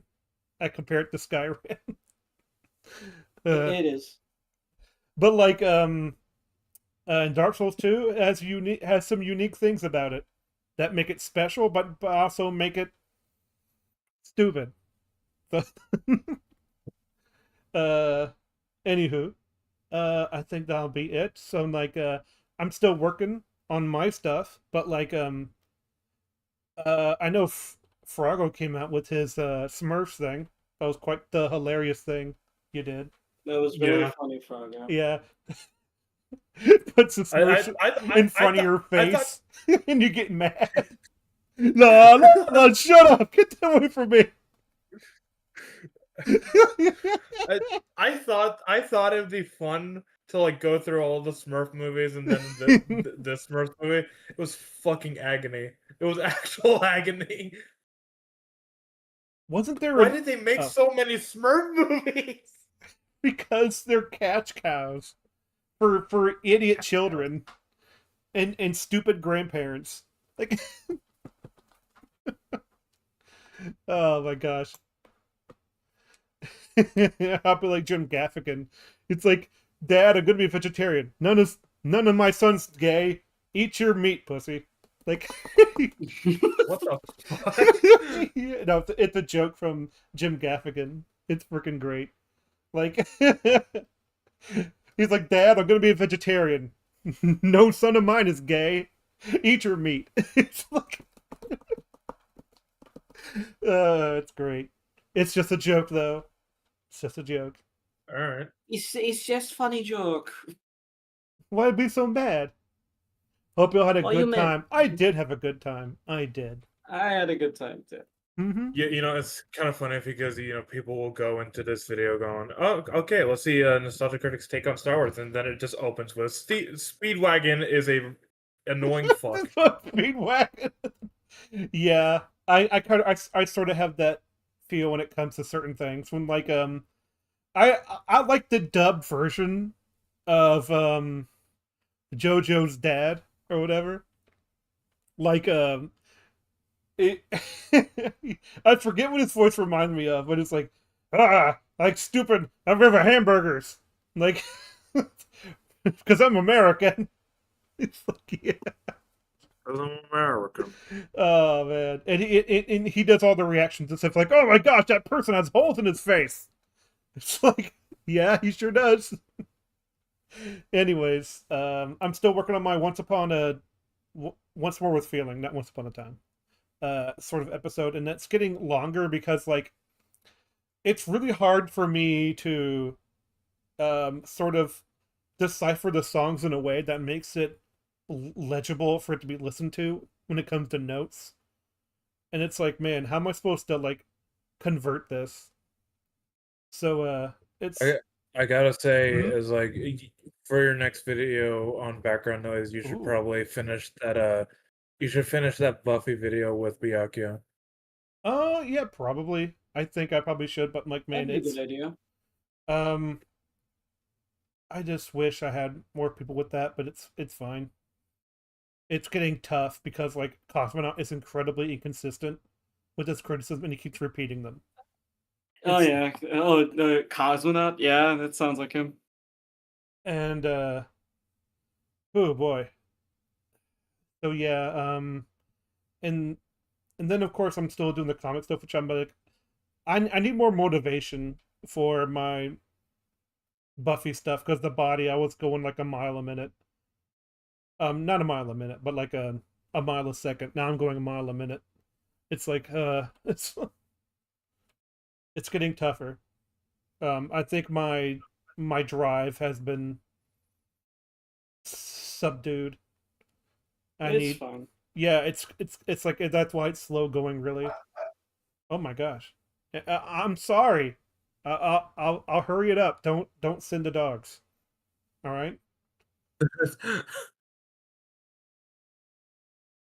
Speaker 3: I compare it to Skyrim.
Speaker 2: It is.
Speaker 3: But like Dark Souls 2 has some unique things about it that make it special, but also make it stupid. So, anywho, I think that'll be it. So like, I'm still working on my stuff, but like, I know Froggo came out with his Smurfs thing. That was quite the hilarious thing you did.
Speaker 2: That was very
Speaker 1: Yeah.
Speaker 2: funny, Froggo.
Speaker 3: Yeah. Puts the Smurfs in front of your face, and you get mad. No, shut up! Get that away from me.
Speaker 1: I thought it'd be fun to like go through all the Smurf movies and then the Smurf movie. It was fucking agony. It was actual agony.
Speaker 3: Wasn't there?
Speaker 1: Why did they make so many Smurf movies?
Speaker 3: Because they're cash cows for idiot children and stupid grandparents. Like, oh my gosh. I'll be like Jim Gaffigan. It's like, Dad, I'm gonna be a vegetarian. None of my son's gay. Eat your meat, pussy. Like,
Speaker 1: What the fuck?
Speaker 3: yeah, no, it's a joke from Jim Gaffigan. It's freaking great. Like, he's like, Dad, I'm gonna be a vegetarian. No son of mine is gay. Eat your meat. It's like, it's great. It's just a joke, though. It's just a joke.
Speaker 1: All right.
Speaker 2: It's just funny joke.
Speaker 3: Why be so bad? Hope you all had a
Speaker 2: Well, you
Speaker 3: good
Speaker 2: may-
Speaker 3: time. I did have a good time. I did.
Speaker 2: I had a good time too.
Speaker 3: Mm-hmm.
Speaker 1: Yeah, it's kind of funny because people will go into this video going, "Oh, okay, let's see Nostalgia Critics take on Star Wars," and then it just opens with Speedwagon is a annoying fuck.
Speaker 3: Speedwagon. Yeah, I kind of I sort of have that feel when it comes to certain things. When like I like the dub version of JoJo's dad or whatever. Like it, I forget what his voice reminds me of, but it's like, like stupid, I've ever hamburgers. Like, because I'm American. It's like, yeah.
Speaker 1: Because I'm American.
Speaker 3: Oh man, and he does all the reactions and stuff like, "Oh my gosh, that person has holes in his face." It's like, yeah, he sure does. Anyways, I'm still working on my Once More with Feeling, not Once Upon a Time, sort of episode, and that's getting longer because like, it's really hard for me to, sort of decipher the songs in a way that makes it legible for it to be listened to when it comes to notes. And it's like, man, how am I supposed to like convert this? So it's
Speaker 1: I gotta say,
Speaker 3: Mhm.
Speaker 1: is like for your next video on background noise, you should
Speaker 3: Ooh.
Speaker 1: probably finish that. You should finish that Buffy video with Byakuya.
Speaker 3: oh yeah, probably. I think I probably should, but like, man,
Speaker 2: That'd be a
Speaker 3: it's
Speaker 2: good idea.
Speaker 3: I just wish I had more people with that, but it's fine. It's getting tough because like Cosmonaut is incredibly inconsistent with his criticism and he keeps repeating them.
Speaker 2: Oh
Speaker 3: It's-
Speaker 2: yeah. Oh, Cosmonaut. Yeah, that sounds like him.
Speaker 3: And oh boy. So yeah, and then of course I'm still doing the comic stuff, which I'm like, I need more motivation for my Buffy stuff because the body I was going like a mile a minute. Not a mile a minute, but like a mile a second. Now I'm going a mile a minute. It's like it's getting tougher. I think my my drive has been subdued.
Speaker 2: It's fine.
Speaker 3: Yeah, it's like that's why it's slow going. Really. Oh my gosh, I'm sorry. I'll hurry it up. Don't send the dogs. All right.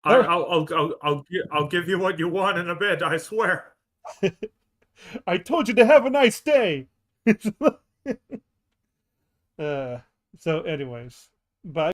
Speaker 1: I'll give you what you want in a bit. I swear.
Speaker 3: I told you to have a nice day. So anyways, bye.